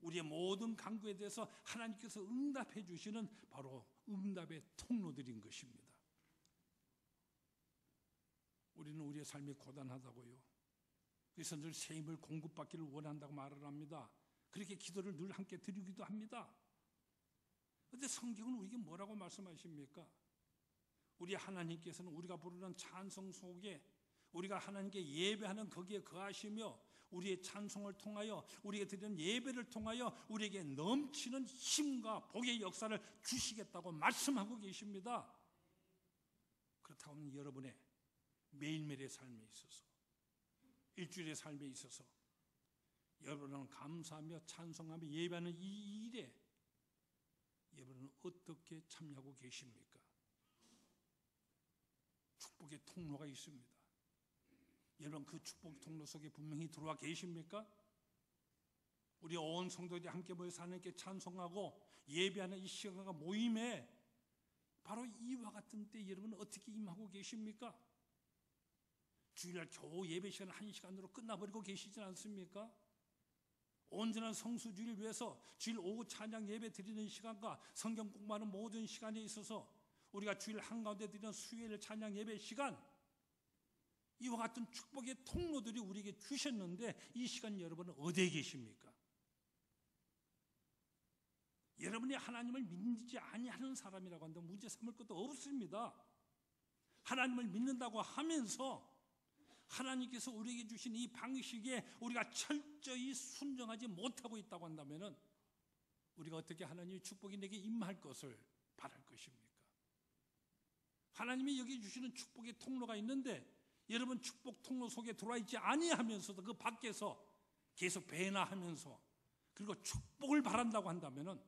우리의 모든 간구에 대해서 하나님께서 응답해 주시는 바로 응답의 통로들인 것입니다. 우리는 우리의 삶이 고단하다고요. 그래서 늘 새 힘을 공급받기를 원한다고 말을 합니다. 그렇게 기도를 늘 함께 드리기도 합니다. 그런데 성경은 우리에게 뭐라고 말씀하십니까? 우리 하나님께서는 우리가 부르는 찬송 속에 우리가 하나님께 예배하는 거기에 거하시며 우리의 찬송을 통하여 우리에게 드리는 예배를 통하여 우리에게 넘치는 힘과 복의 역사를 주시겠다고 말씀하고 계십니다. 그렇다고 하면 여러분의 매일매일의 삶에 있어서 일주일의 삶에 있어서 여러분은 감사하며 찬송하며 예배하는 이 일에 여러분은 어떻게 참여하고 계십니까? 축복의 통로가 있습니다. 여러분, 그 축복 통로 속에 분명히 들어와 계십니까? 우리 온 성도들이 함께 모여서 하나님께 찬송하고 예배하는 이 시간과 모임에 바로 이와 같은 때 여러분은 어떻게 임하고 계십니까? 주일날 겨우 예배 시간 1시간으로 끝나버리고 계시지 않습니까? 온전한 성수주의를 위해서 주일 오후 찬양 예배 드리는 시간과 성경 공부하는 모든 시간에 있어서 우리가 주일 한가운데 드리는 수요일 찬양 예배 시간, 이와 같은 축복의 통로들이 우리에게 주셨는데 이 시간 여러분은 어디에 계십니까? 여러분이 하나님을 믿지 아니하는 사람이라고 한다면 문제 삼을 것도 없습니다. 하나님을 믿는다고 하면서 하나님께서 우리에게 주신 이 방식에 우리가 철저히 순종하지 못하고 있다고 한다면 우리가 어떻게 하나님의 축복이 내게 임할 것을 바랄 것입니까? 하나님이 여기 주시는 축복의 통로가 있는데 여러분 축복 통로 속에 들어와 있지 아니하면서도 그 밖에서 계속 배나하면서 그리고 축복을 바란다고 한다면,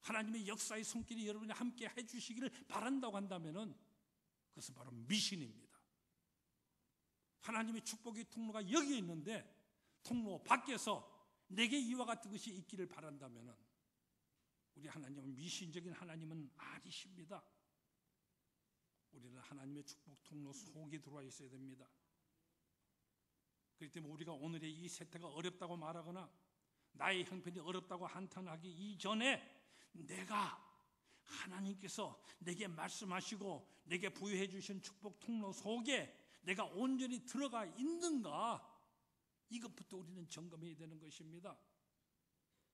하나님의 역사의 손길이 여러분이 함께 해주시기를 바란다고 한다면 그것은 바로 미신입니다. 하나님의 축복의 통로가 여기에 있는데 통로 밖에서 내게 이와 같은 것이 있기를 바란다면 우리 하나님은 미신적인 하나님은 아니십니다. 우리는 하나님의 축복 통로 속에 들어와 있어야 됩니다. 그렇기 때문에 우리가 오늘의 이 세태가 어렵다고 말하거나 나의 형편이 어렵다고 한탄하기 이전에 내가 하나님께서 내게 말씀하시고 내게 부여해 주신 축복 통로 속에 내가 온전히 들어가 있는가, 이것부터 우리는 점검해야 되는 것입니다.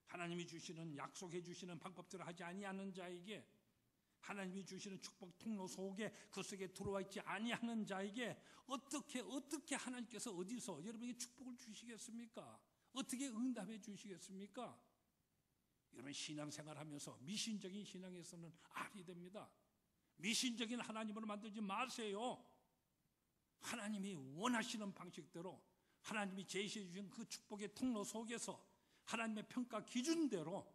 하나님이 주시는 약속해 주시는 방법대로 하지 아니하는 자에게, 하나님이 주시는 축복 통로 속에 그 속에 들어와 있지 아니하는 자에게 어떻게 하나님께서 어디서 여러분에게 축복을 주시겠습니까? 어떻게 응답해 주시겠습니까? 여러분 신앙생활하면서 미신적인 신앙에서는 알이 됩니다. 미신적인 하나님으로 만들지 마세요. 하나님이 원하시는 방식대로 하나님이 제시해 주신 그 축복의 통로 속에서 하나님의 평가 기준대로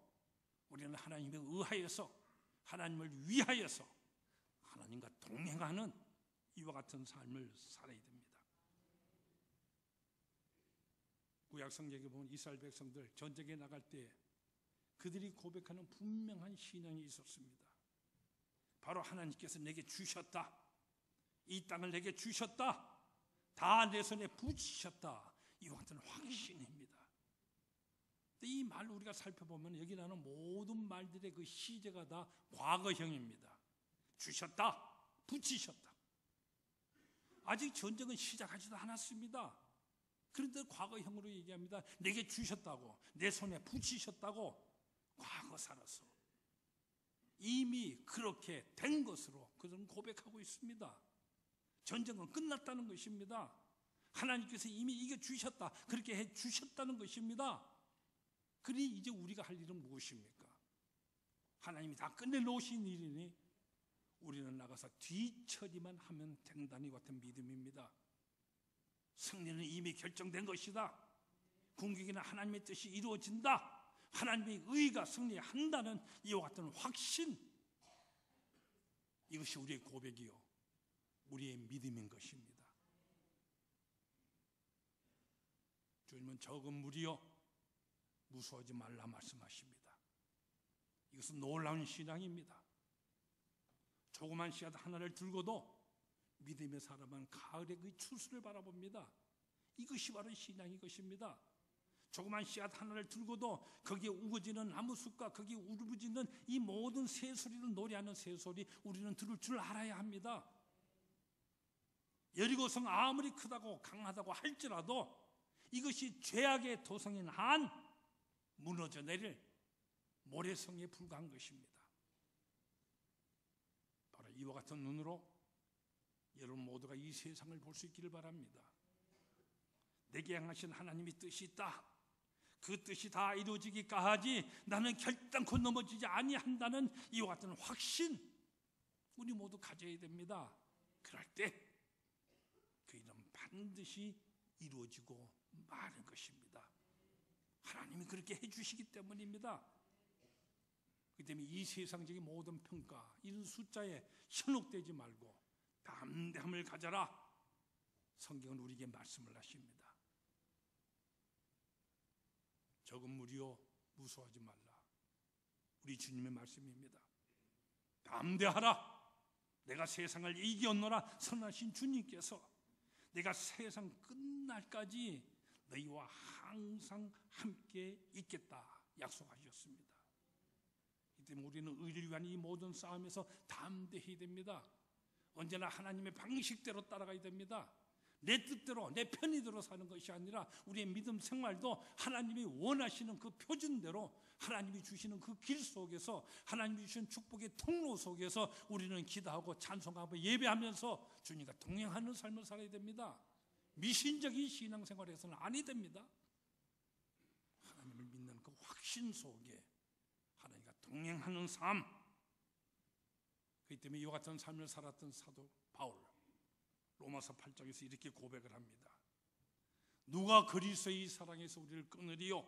우리는 하나님에 의하여서 하나님을 위하여서 하나님과 동행하는 이와 같은 삶을 살아야 됩니다. 구약 성경에 보면 이스라엘 백성들 전쟁에 나갈 때 그들이 고백하는 분명한 신앙이 있었습니다. 바로 하나님께서 내게 주셨다, 이 땅을 내게 주셨다, 다 내 손에 붙이셨다, 이와 같은 확신입니다. 이 말을 우리가 살펴보면 여기 나오는 모든 말들의 그 시제가 다 과거형입니다. 주셨다, 붙이셨다. 아직 전쟁은 시작하지도 않았습니다. 그런데 과거형으로 얘기합니다. 내게 주셨다고, 내 손에 붙이셨다고 과거 살아서 이미 그렇게 된 것으로 그들은 고백하고 있습니다. 전쟁은 끝났다는 것입니다. 하나님께서 이미 이겨주셨다, 그렇게 해주셨다는 것입니다. 그리 이제 우리가 할 일은 무엇입니까? 하나님이 다 끝내놓으신 일이니 우리는 나가서 뒤처리만 하면 된다는 같은 믿음입니다. 승리는 이미 결정된 것이다. 궁극에는 하나님의 뜻이 이루어진다. 하나님의 의가 승리한다는 이와 같은 확신, 이것이 우리의 고백이요, 우리의 믿음인 것입니다. 주님은 적은 무리여 무서워하지 말라 말씀하십니다. 이것은 놀라운 신앙입니다. 조그만 씨앗 하나를 들고도 믿음의 사람은 가을의 그 추수를 바라봅니다. 이것이 바로 신앙인 것입니다. 조그만 씨앗 하나를 들고도 거기에 우거지는 나무숲과 거기에 울부짖는 이 모든 새소리를 노래하는 새소리, 우리는 들을 줄 알아야 합니다. 여리고성 아무리 크다고 강하다고 할지라도 이것이 죄악의 도성인 한 무너져 내릴 모래성에 불과한 것입니다. 바로 이와 같은 눈으로 여러분 모두가 이 세상을 볼 수 있기를 바랍니다. 내게 향하신 하나님의 뜻이 있다. 그 뜻이 다 이루어지기까지 나는 결단코 넘어지지 아니한다는 이와 같은 확신, 우리 모두 가져야 됩니다. 그럴 때 그 일은 반드시 이루어지고 마는 것입니다. 하나님이 그렇게 해주시기 때문입니다. 그렇기 때문에 이 세상적인 모든 평가, 이런 숫자에 현혹되지 말고 담대함을 가져라. 성경은 우리에게 말씀을 하십니다. 적은 무리여 무서워하지 말라. 우리 주님의 말씀입니다. 담대하라. 내가 세상을 이겼노라 선하신 주님께서 내가 세상 끝날까지 너희와 항상 함께 있겠다 약속하셨습니다. 이 때문에 우리는 의를 위한 이 모든 싸움에서 담대해야 됩니다. 언제나 하나님의 방식대로 따라가야 됩니다. 내 뜻대로, 내 편의대로 사는 것이 아니라 우리의 믿음 생활도 하나님이 원하시는 그 표준대로, 하나님이 주시는 그 길 속에서, 하나님이 주신 축복의 통로 속에서 우리는 기도하고 찬송하고 예배하면서 주님과 동행하는 삶을 살아야 됩니다. 미신적인 신앙생활에서는 아니 됩니다. 하나님을 믿는 그 확신 속에 하나님과 동행하는 삶, 그렇기 때문에 이와 같은 삶을 살았던 사도 바울, 로마서 8장에서 이렇게 고백을 합니다. 누가 그리스도의 사랑에서 우리를 끊으리요?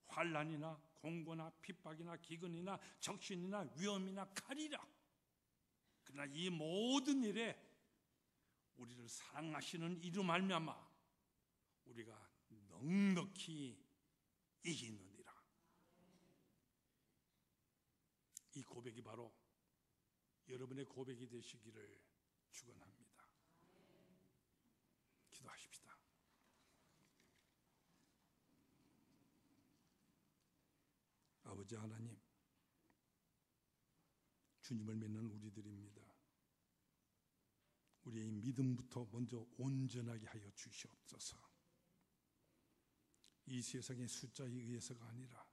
환난이나 공고나 핍박이나 기근이나 적신이나 위험이나 칼이라. 그러나 이 모든 일에 우리를 사랑하시는 이로 말미암아 우리가 넉넉히 이기느니라. 이 고백이 바로 여러분의 고백이 되시기를 축원합니다. 기도하십시다. 아버지 하나님, 주님을 믿는 우리들입니다. 우리의 믿음부터 먼저 온전하게 하여 주시옵소서. 이 세상의 숫자에 의해서가 아니라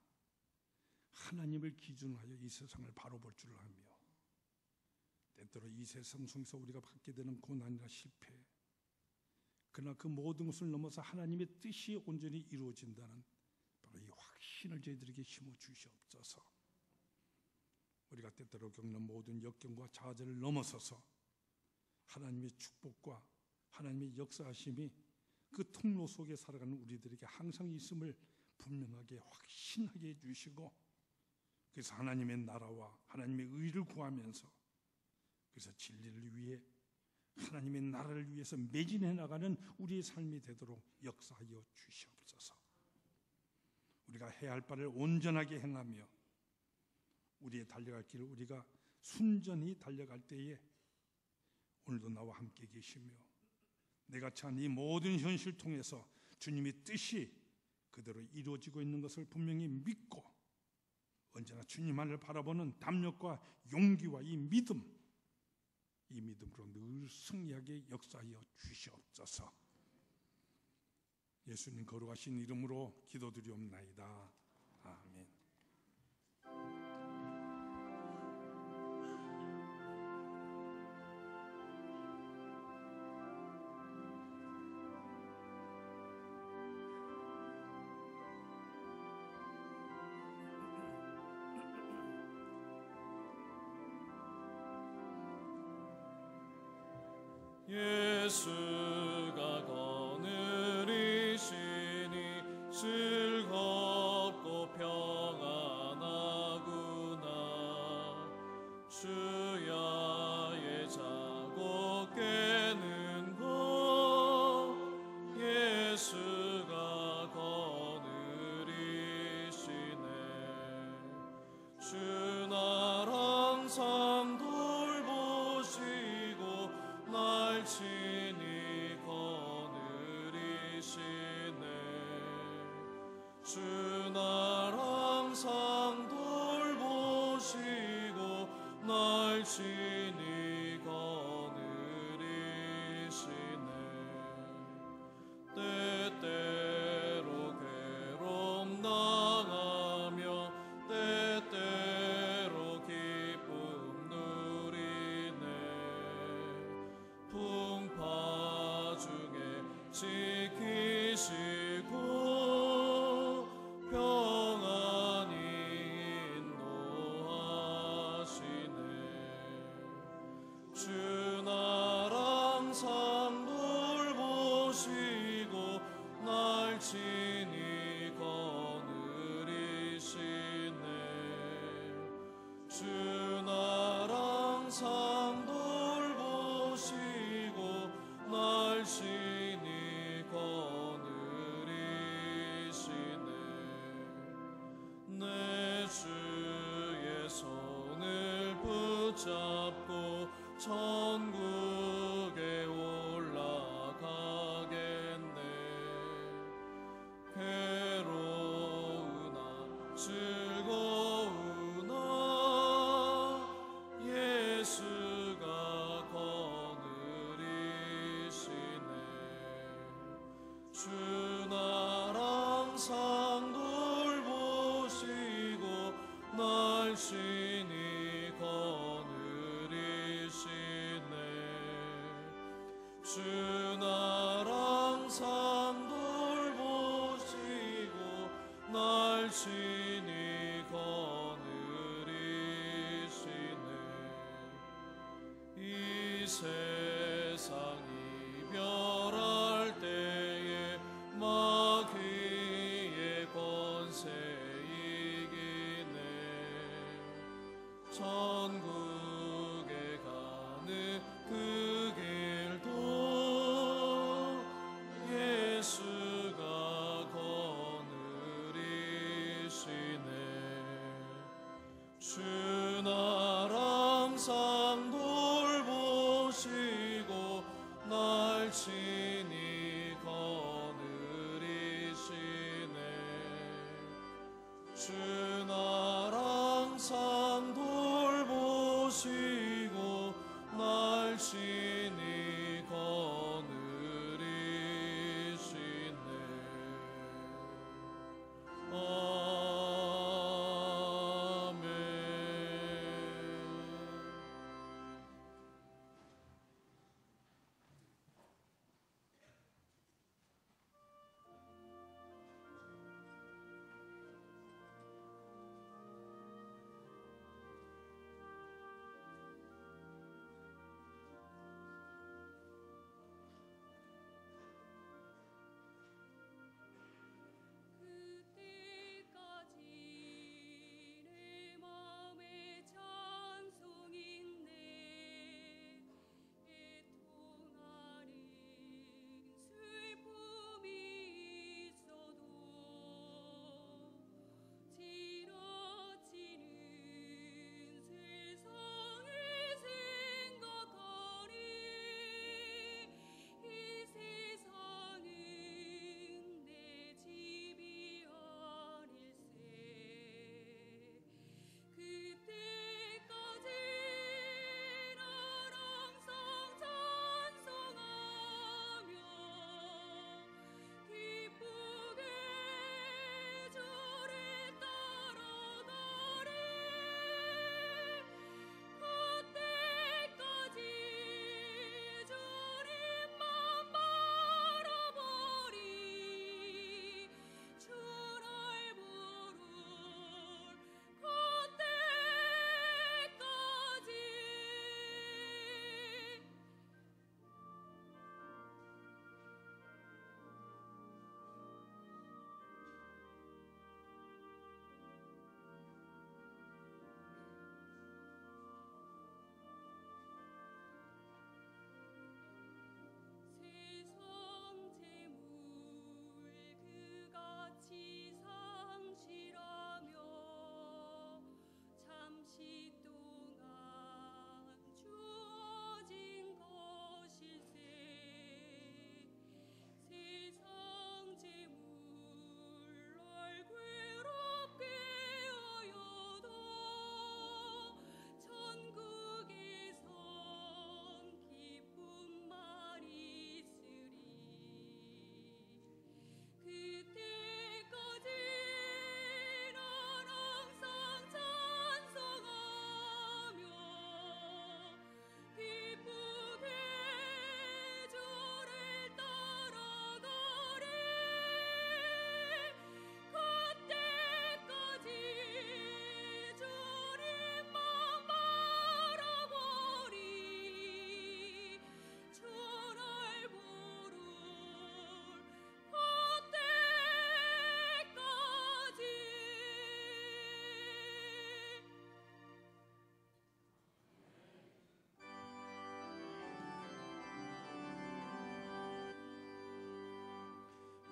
하나님을 기준하여 이 세상을 바로 볼 줄 알며, 때때로 이 세상 속에서 우리가 받게 되는 고난이나 실패, 그러나 그 모든 것을 넘어서 하나님의 뜻이 온전히 이루어진다는 바로 이 확신을 저희들에게 심어 주시옵소서. 우리가 때때로 겪는 모든 역경과 좌절을 넘어서서 하나님의 축복과 하나님의 역사하심이 그 통로 속에 살아가는 우리들에게 항상 있음을 분명하게 확신하게 해주시고, 그래서 하나님의 나라와 하나님의 의를 구하면서, 그래서 진리를 위해 하나님의 나라를 위해서 매진해 나가는 우리의 삶이 되도록 역사하여 주시옵소서. 우리가 해야 할 바를 온전하게 행하며 우리의 달려갈 길을 우리가 순전히 달려갈 때에 오늘도 나와 함께 계시며 내가 처한 이 모든 현실 통해서 주님의 뜻이 그대로 이루어지고 있는 것을 분명히 믿고 언제나 주님만을 바라보는 담력과 용기와 이 믿음으로 늘 승리하게 역사하여 주시옵소서. 예수님 거룩하신 이름으로 기도드리옵나이다. 아멘. 예수가 거느리시니 즐겁고 평안하구나. 주야의 자고 깨는 것 예수가 거느리시네. 주 날 항상 돌보시고 날 친히 거느리시네. 주 날 항상 돌보시고 날 친히 거느리시네. 때때로 괴로움 당하며 때때로 기쁨 누리네. 풍파 중에 지키시고 평안히 인도하시네. 주 날 항상 돌보시고 날 친히 거느리시네. 주 날 항상 돌보시고 날 친히 거느리시네. 내 주의 손을 붙잡고 천국에 올라가겠네. 괴로우나 즐거우나 예수가 거느리시네. 주 날 항상 돌보시고 날 친히 거느리시네. 주 날 항상 돌보시고 날 친히 거느리시네. 이 세상 이별할 때에 마귀의 권세 이기네. 천국에 가는 그 길도 예수가 거느리시네. 주 날 항상 돌보시고 날 친히 거느리시네. 주 날 항상 돌보시고 날 친히 거느리시네. 아멘.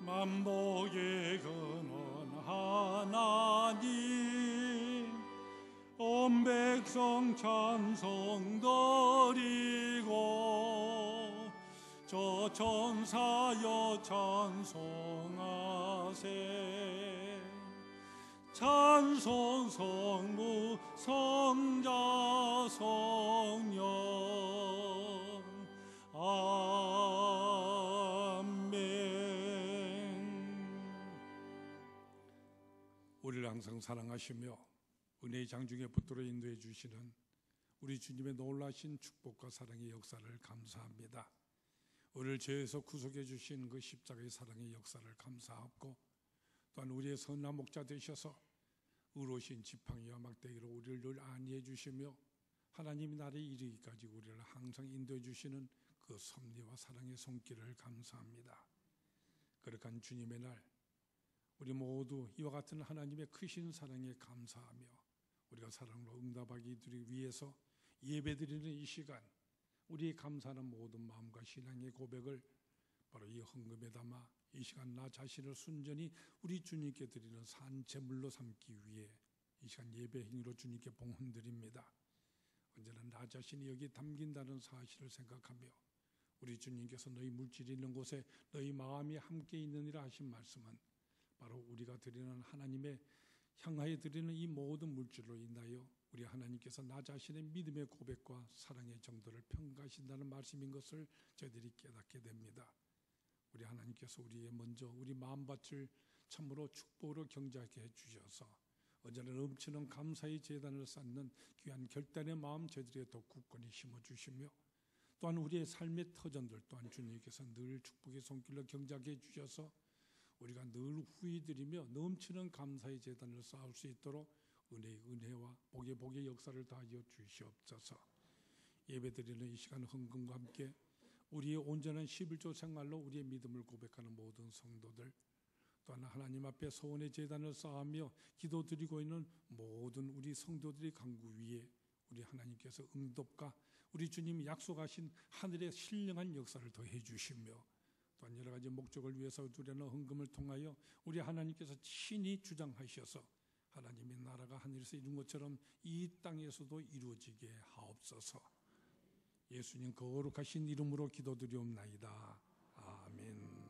만복의 근원 하나님 온 백성 찬송 드리고 저 천사여 찬송하세 찬송 성부 성자 성령 우리를 항상 사랑하시며 은혜의 장중에 붙들어 인도해 주시는 우리 주님의 놀라신 축복과 사랑의 역사를 감사합니다. 우리를 죄에서 구속해 주신 그 십자가의 사랑의 역사를 감사하고 또한 우리의 선한 목자 되셔서 의로우신 지팡이와 막대기로 우리를 늘 안위해 주시며 하나님 나라에 이르기까지 우리를 항상 인도해 주시는 그 섭리와 사랑의 손길을 감사합니다. 거룩한 주님의 날 우리 모두 이와 같은 하나님의 크신 사랑에 감사하며 우리가 사랑으로 응답하기 위해서 예배드리는 이 시간 우리의 감사하는 모든 마음과 신앙의 고백을 바로 이 헌금에 담아 이 시간 나 자신을 순전히 우리 주님께 드리는 산제물로 삼기 위해 이 시간 예배 행위로 주님께 봉헌드립니다. 언제나 나 자신이 여기 담긴다는 사실을 생각하며 우리 주님께서 너희 물질이 있는 곳에 너희 마음이 함께 있느니라 하신 말씀은 바로 우리가 드리는 하나님의 향하여 드리는 이 모든 물질로 인하여 우리 하나님께서 나 자신의 믿음의 고백과 사랑의 정도를 평가하신다는 말씀인 것을 저희들이 깨닫게 됩니다. 우리 하나님께서 우리의 먼저 우리 마음밭을 참으로 축복으로 경작해 주셔서 언제나 넘치는 감사의 제단을 쌓는 귀한 결단의 마음 저희들에게 더 굳건히 심어주시며 또한 우리의 삶의 터전들 또한 주님께서 늘 축복의 손길로 경작해 주셔서 우리가 늘 후히드리며 넘치는 감사의 제단을 쌓을 수 있도록 은혜의 은혜와 복의 역사를 다하여 주시옵소서. 예배드리는 이 시간 헌금과 함께 우리의 온전한 11조 생활로 우리의 믿음을 고백하는 모든 성도들 또한 하나님 앞에 소원의 제단을 쌓으며 기도드리고 있는 모든 우리 성도들의 간구 위에 우리 하나님께서 응답과 우리 주님이 약속하신 하늘의 신령한 역사를 더해 주시며 또한 여러 가지 목적을 위해서 드리는 헌금을 통하여 우리 하나님께서 친히 주장하셔서 하나님의 나라가 하늘에서 이룬 것처럼 이 땅에서도 이루어지게 하옵소서. 예수님 거룩하신 이름으로 기도드리옵나이다. 아멘.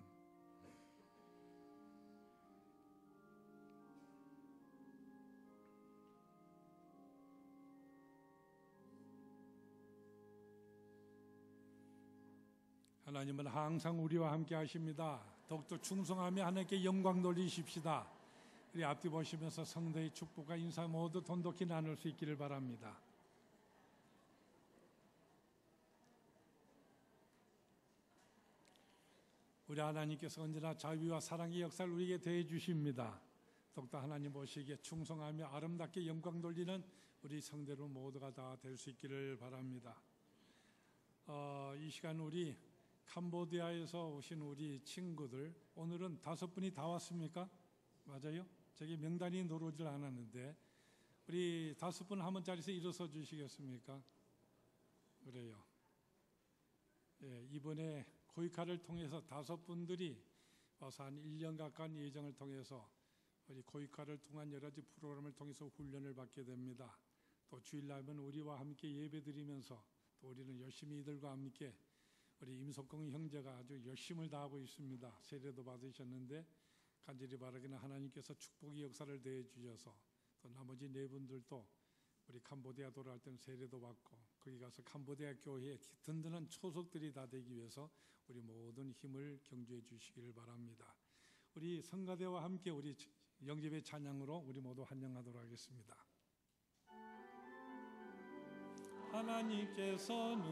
하나님은 항상 우리와 함께 하십니다. 더욱더 충성하며 하나님께 영광 돌리십시다. 우리 앞뒤 보시면서 성도의 축복과 인사 모두 돈독히 나눌 수 있기를 바랍니다. 우리 하나님께서 언제나 자비와 사랑의 역사를 우리에게 대해 주십니다. 더욱더 하나님 보시기에 충성하며 아름답게 영광 돌리는 우리 성도들 모두가 다 될 수 있기를 바랍니다. 이 시간 우리 캄보디아에서 오신 우리 친구들 오늘은 5분이 다 왔습니까? 맞아요? 저기 명단이 들어오질 않았는데 우리 5분 한 번짜리에서 일어서 주시겠습니까? 그래요. 예, 이번에 코이카를 통해서 5분들이 와서 한 1년 가까운 예정을 통해서 우리 코이카를 통한 여러 가지 프로그램을 통해서 훈련을 받게 됩니다. 또 주일날은 우리와 함께 예배드리면서 또 우리는 열심히 이들과 함께 우리 임석공 형제가 아주 열심을 다하고 있습니다. 세례도 받으셨는데 간절히 바라기는 하나님께서 축복의 역사를 대해 주셔서 또 나머지 4분들도 우리 캄보디아 돌아갈 때는 세례도 받고 거기 가서 캄보디아 교회에 든든한 초석들이 다 되기 위해서 우리 모든 힘을 경주해 주시기를 바랍니다. 우리 성가대와 함께 우리 영접의 찬양으로 우리 모두 환영하도록 하겠습니다. 하나님께서는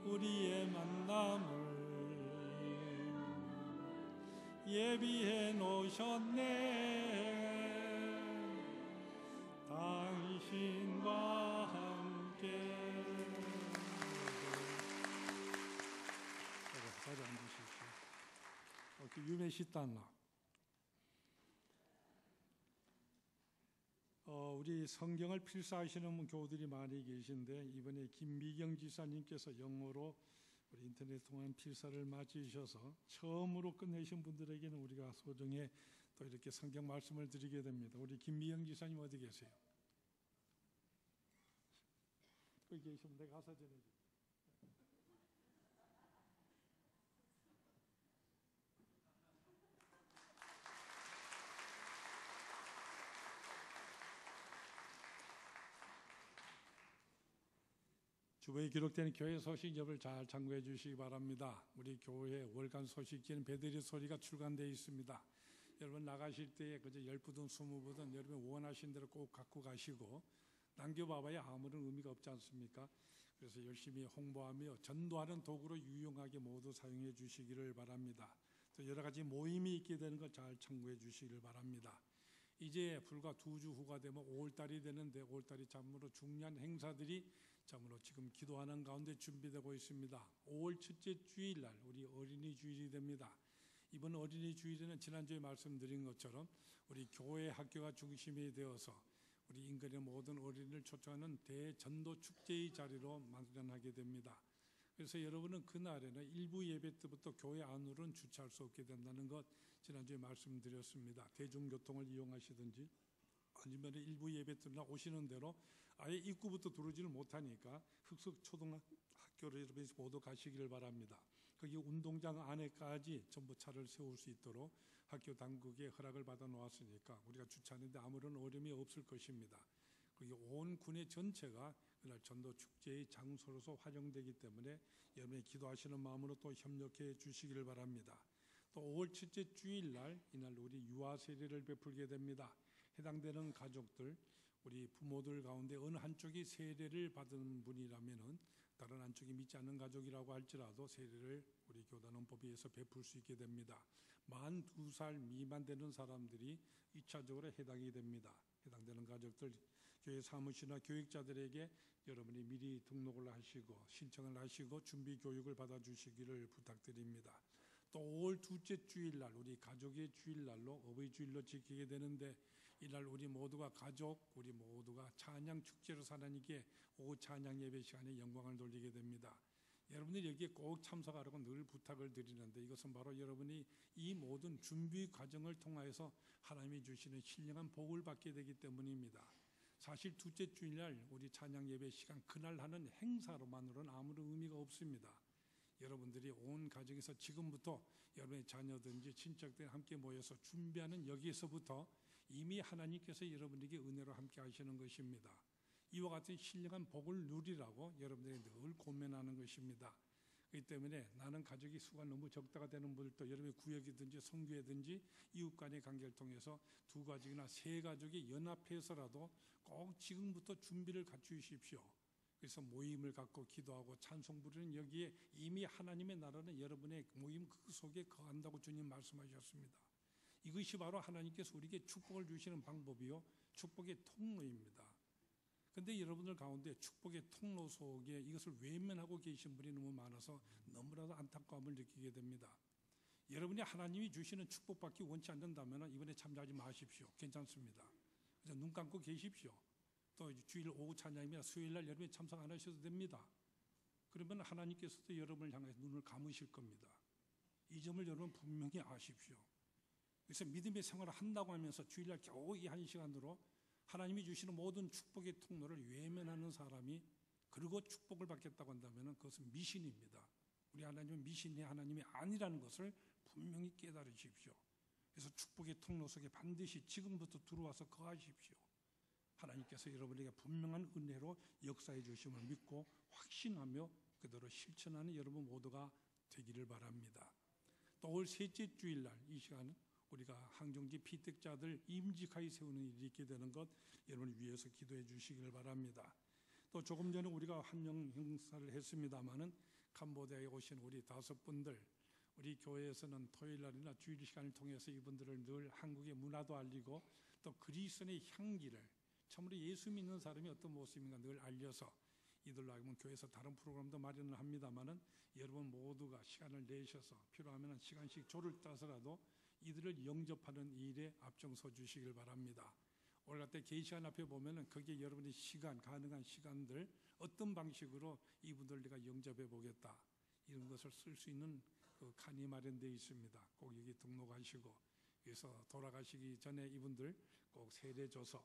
우리의 만남을 예비해 놓으셨네. 당신과 함께 자리 앉으십시오. 유메시탄나 우리 성경을 필사하시는 교우들이 많이 계신데 이번에 김미경 지사님께서 영어로 우리 인터넷 통한 필사를 맞이셔서 처음으로 끝내신 분들에게는 우리가 소정에 또 이렇게 성경 말씀을 드리게 됩니다. 우리 김미영 지사님 어디 계세요? 거기 계시면 내가 가서 전해줄게요. 주보에 기록된 교회 소식집을 잘 참고해 주시기 바랍니다. 우리 교회 월간 소식지는 배들이 소리가 출간되어 있습니다. 여러분 나가실 때에 그저 10부든 20부든 여러분 원하신 대로 꼭 갖고 가시고 남겨봐봐야 아무런 의미가 없지 않습니까? 그래서 열심히 홍보하며 전도하는 도구로 유용하게 모두 사용해 주시기를 바랍니다. 또 여러 가지 모임이 있게 되는 것 잘 참고해 주시기를 바랍니다. 이제 불과 2주 후가 되면 5월달이 되는데 5월달이 참으로 중요한 행사들이 참으로 지금 기도하는 가운데 준비되고 있습니다. 5월 첫째 주일날 우리 어린이 주일이 됩니다. 이번 어린이 주일에는 지난주에 말씀드린 것처럼 우리 교회 학교가 중심이 되어서 우리 인근의 모든 어린이를 초청하는 대전도 축제의 자리로 마련하게 됩니다. 그래서 여러분은 그날에는 일부 예배 때부터 교회 안으로는 주차할 수 없게 된다는 것 지난주에 말씀드렸습니다. 대중교통을 이용하시든지 아니면 일부 예배 때나 오시는 대로 아예 입구부터 들어오지를 못하니까 흑석초등학교를 여러분이 모두 가시기를 바랍니다. 거기 운동장 안에까지 전부 차를 세울 수 있도록 학교 당국의 허락을 받아 놓았으니까 우리가 주차하는데 아무런 어려움이 없을 것입니다. 그리고 온 군의 전체가 그날 전도 축제의 장소로서 활용되기 때문에 여러분이 기도하시는 마음으로 또 협력해 주시기를 바랍니다. 또 5월 첫째 주일날 이날 우리 유아 세례를 베풀게 됩니다. 해당되는 가족들 우리 부모들 가운데 어느 한쪽이 세례를 받은 분이라면은 다른 한쪽이 믿지 않는 가족이라고 할지라도 세례를 우리 교단원법에 의해서 베풀 수 있게 됩니다. 만 2살 미만 되는 사람들이 2차적으로 해당이 됩니다. 해당되는 가족들 교회 사무실이나 교육자들에게 여러분이 미리 등록을 하시고 신청을 하시고 준비 교육을 받아주시기를 부탁드립니다. 또 5월 둘째 주일날 우리 가족의 주일날로 어버이 주일로 지키게 되는데 이날 우리 모두가 가족 우리 모두가 찬양 축제로 하나님께 오후 찬양 예배 시간에 영광을 돌리게 됩니다. 여러분들이 여기에 꼭 참석하라고 늘 부탁을 드리는데 이것은 바로 여러분이 이 모든 준비 과정을 통하여서 하나님이 주시는 신령한 복을 받게 되기 때문입니다. 사실 둘째 주일날 우리 찬양 예배 시간 그날 하는 행사로만으로는 아무런 의미가 없습니다. 여러분들이 온 가정에서 지금부터 여러분의 자녀든지 친척들 함께 모여서 준비하는 여기에서부터 이미 하나님께서 여러분에게 은혜로 함께 하시는 것입니다. 이와 같은 신령한 복을 누리라고 여러분들이 늘 고민하는 것입니다. 그렇기 때문에 나는 가족이 수가 너무 적다가 되는 분들도 여러분의 구역이든지 성교회든지 이웃 간의 관계를 통해서 2가족이나 3가족이 연합해서라도 꼭 지금부터 준비를 갖추십시오. 그래서 모임을 갖고 기도하고 찬송 부르는 여기에 이미 하나님의 나라는 여러분의 모임 그 속에 거한다고 주님 말씀하셨습니다. 이것이 바로 하나님께서 우리에게 축복을 주시는 방법이요 축복의 통로입니다. 그런데 여러분들 가운데 축복의 통로 속에 이것을 외면하고 계신 분이 너무 많아서 너무나도 안타까움을 느끼게 됩니다. 여러분이 하나님이 주시는 축복받기 원치 않는다면 이번에 참여하지 마십시오. 괜찮습니다. 그래서 눈 감고 계십시오. 또 주일 오후 찬양이나 수요일날 여러분이 참석 안 하셔도 됩니다. 그러면 하나님께서도 여러분을 향해 눈을 감으실 겁니다. 이 점을 여러분 분명히 아십시오. 그래서 믿음의 생활을 한다고 하면서 주일날 겨우 이 1시간으로 하나님이 주시는 모든 축복의 통로를 외면하는 사람이 그리고 축복을 받겠다고 한다면 그것은 미신입니다. 우리 하나님은 미신의 하나님이 아니라는 것을 분명히 깨달으십시오. 그래서 축복의 통로 속에 반드시 지금부터 들어와서 거하십시오. 하나님께서 여러분에게 분명한 은혜로 역사해 주심을 믿고 확신하며 그대로 실천하는 여러분 모두가 되기를 바랍니다. 또 올 셋째 주일날 이 시간은 우리가 항정지 피택자들 임직하여 세우는 일이 있게 되는 것 여러분을 위해서 기도해 주시기를 바랍니다. 또 조금 전에 우리가 환영 행사를 했습니다마는 캄보디아에 오신 우리 5분들 우리 교회에서는 토요일날이나 주일 시간을 통해서 이분들을 늘 한국의 문화도 알리고 또 그리스도의 향기를 참으로 예수 믿는 사람이 어떤 모습인가 늘 알려서 이들로 하여금 교회에서 다른 프로그램도 마련을 합니다마는 여러분 모두가 시간을 내셔서 필요하면 시간씩 조를 따서라도 이들을 영접하는 일에 앞장서 주시길 바랍니다. 오늘 같은 계시관 앞에 보면은 거기에 여러분의 시간 가능한 시간들 어떤 방식으로 이분들 내가 영접해 보겠다. 이런 것을 쓸 수 있는 그 칸이 마련되어 있습니다. 꼭 여기 등록하시고, 그래서 돌아가시기 전에 이분들 꼭 세례줘서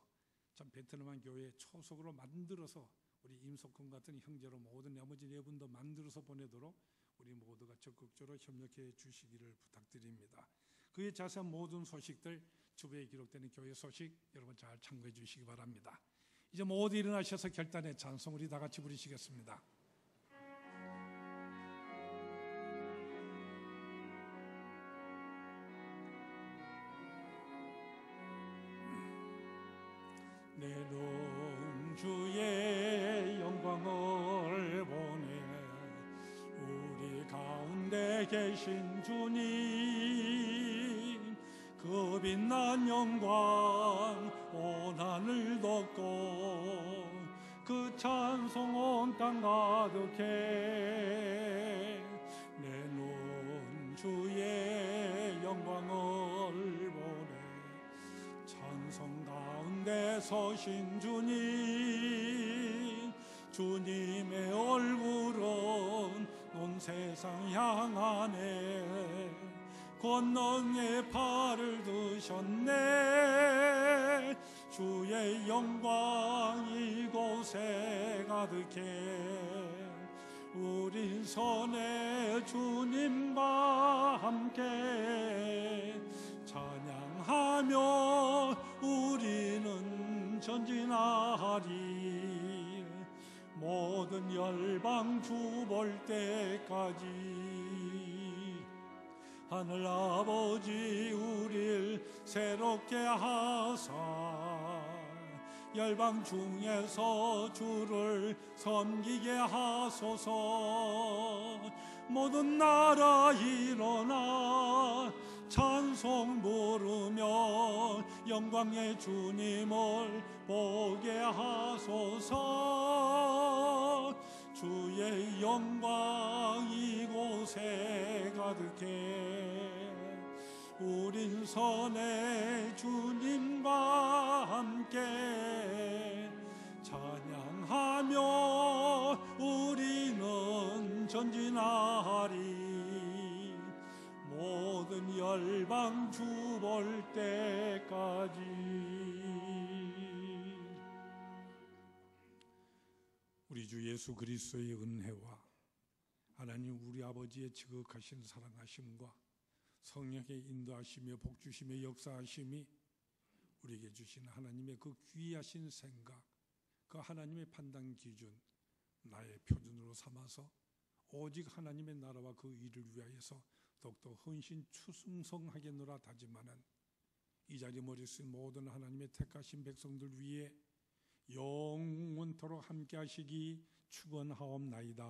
참 베트남한 교회 초석으로 만들어서 우리 임석훈 같은 형제로 모든 나머지 네 분도 만들어서 보내도록 우리 모두가 적극적으로 협력해 주시기를 부탁드립니다. 그의 자세한 모든 소식들, 주변에 기록되는 교회 소식 여러분 잘 참고해 주시기 바랍니다. 이제 모두 일어나셔서 결단의 찬송 우리 다 같이 부르시겠습니다. 내는 주의 영광을 보내 우리 가운데 계신 주님 그 빛난 영광 온 하늘 덮고 그 찬송 온 땅 가득해 내는 주의 영광을 보내 찬송 가운데 서신 주님 주님의 얼굴은 온 세상 향하네 권능의 팔을 드셨네 주의 영광 이곳에 가득해 우린 선의 주님과 함께 찬양하며 우리는 전진하리 모든 열방 주 볼 때까지 하늘 아버지 우릴 새롭게 하사 열방 중에서 주를 섬기게 하소서 모든 나라 일어나 찬송 부르며 영광의 주님을 보게 하소서 주의 영광 이곳에 가득해 우린 선의 주님과 함께 찬양하며 우리는 전진하리 모든 열방 주 볼 때까지 우리 주 예수 그리스도의 은혜와 하나님 우리 아버지의 지극하신 사랑하심과 성령의 인도하시며 복주심의 역사하심이 우리에게 주신 하나님의 그 귀하신 생각 그 하나님의 판단 기준 나의 표준으로 삼아서 오직 하나님의 나라와 그 일을 위하여서 더욱더 헌신 충성하겠노라 다짐하는 이 자리에 머리쓴 모든 하나님의 택하신 백성들 위해 영원토록 함께 하시기 축원하옵나이다.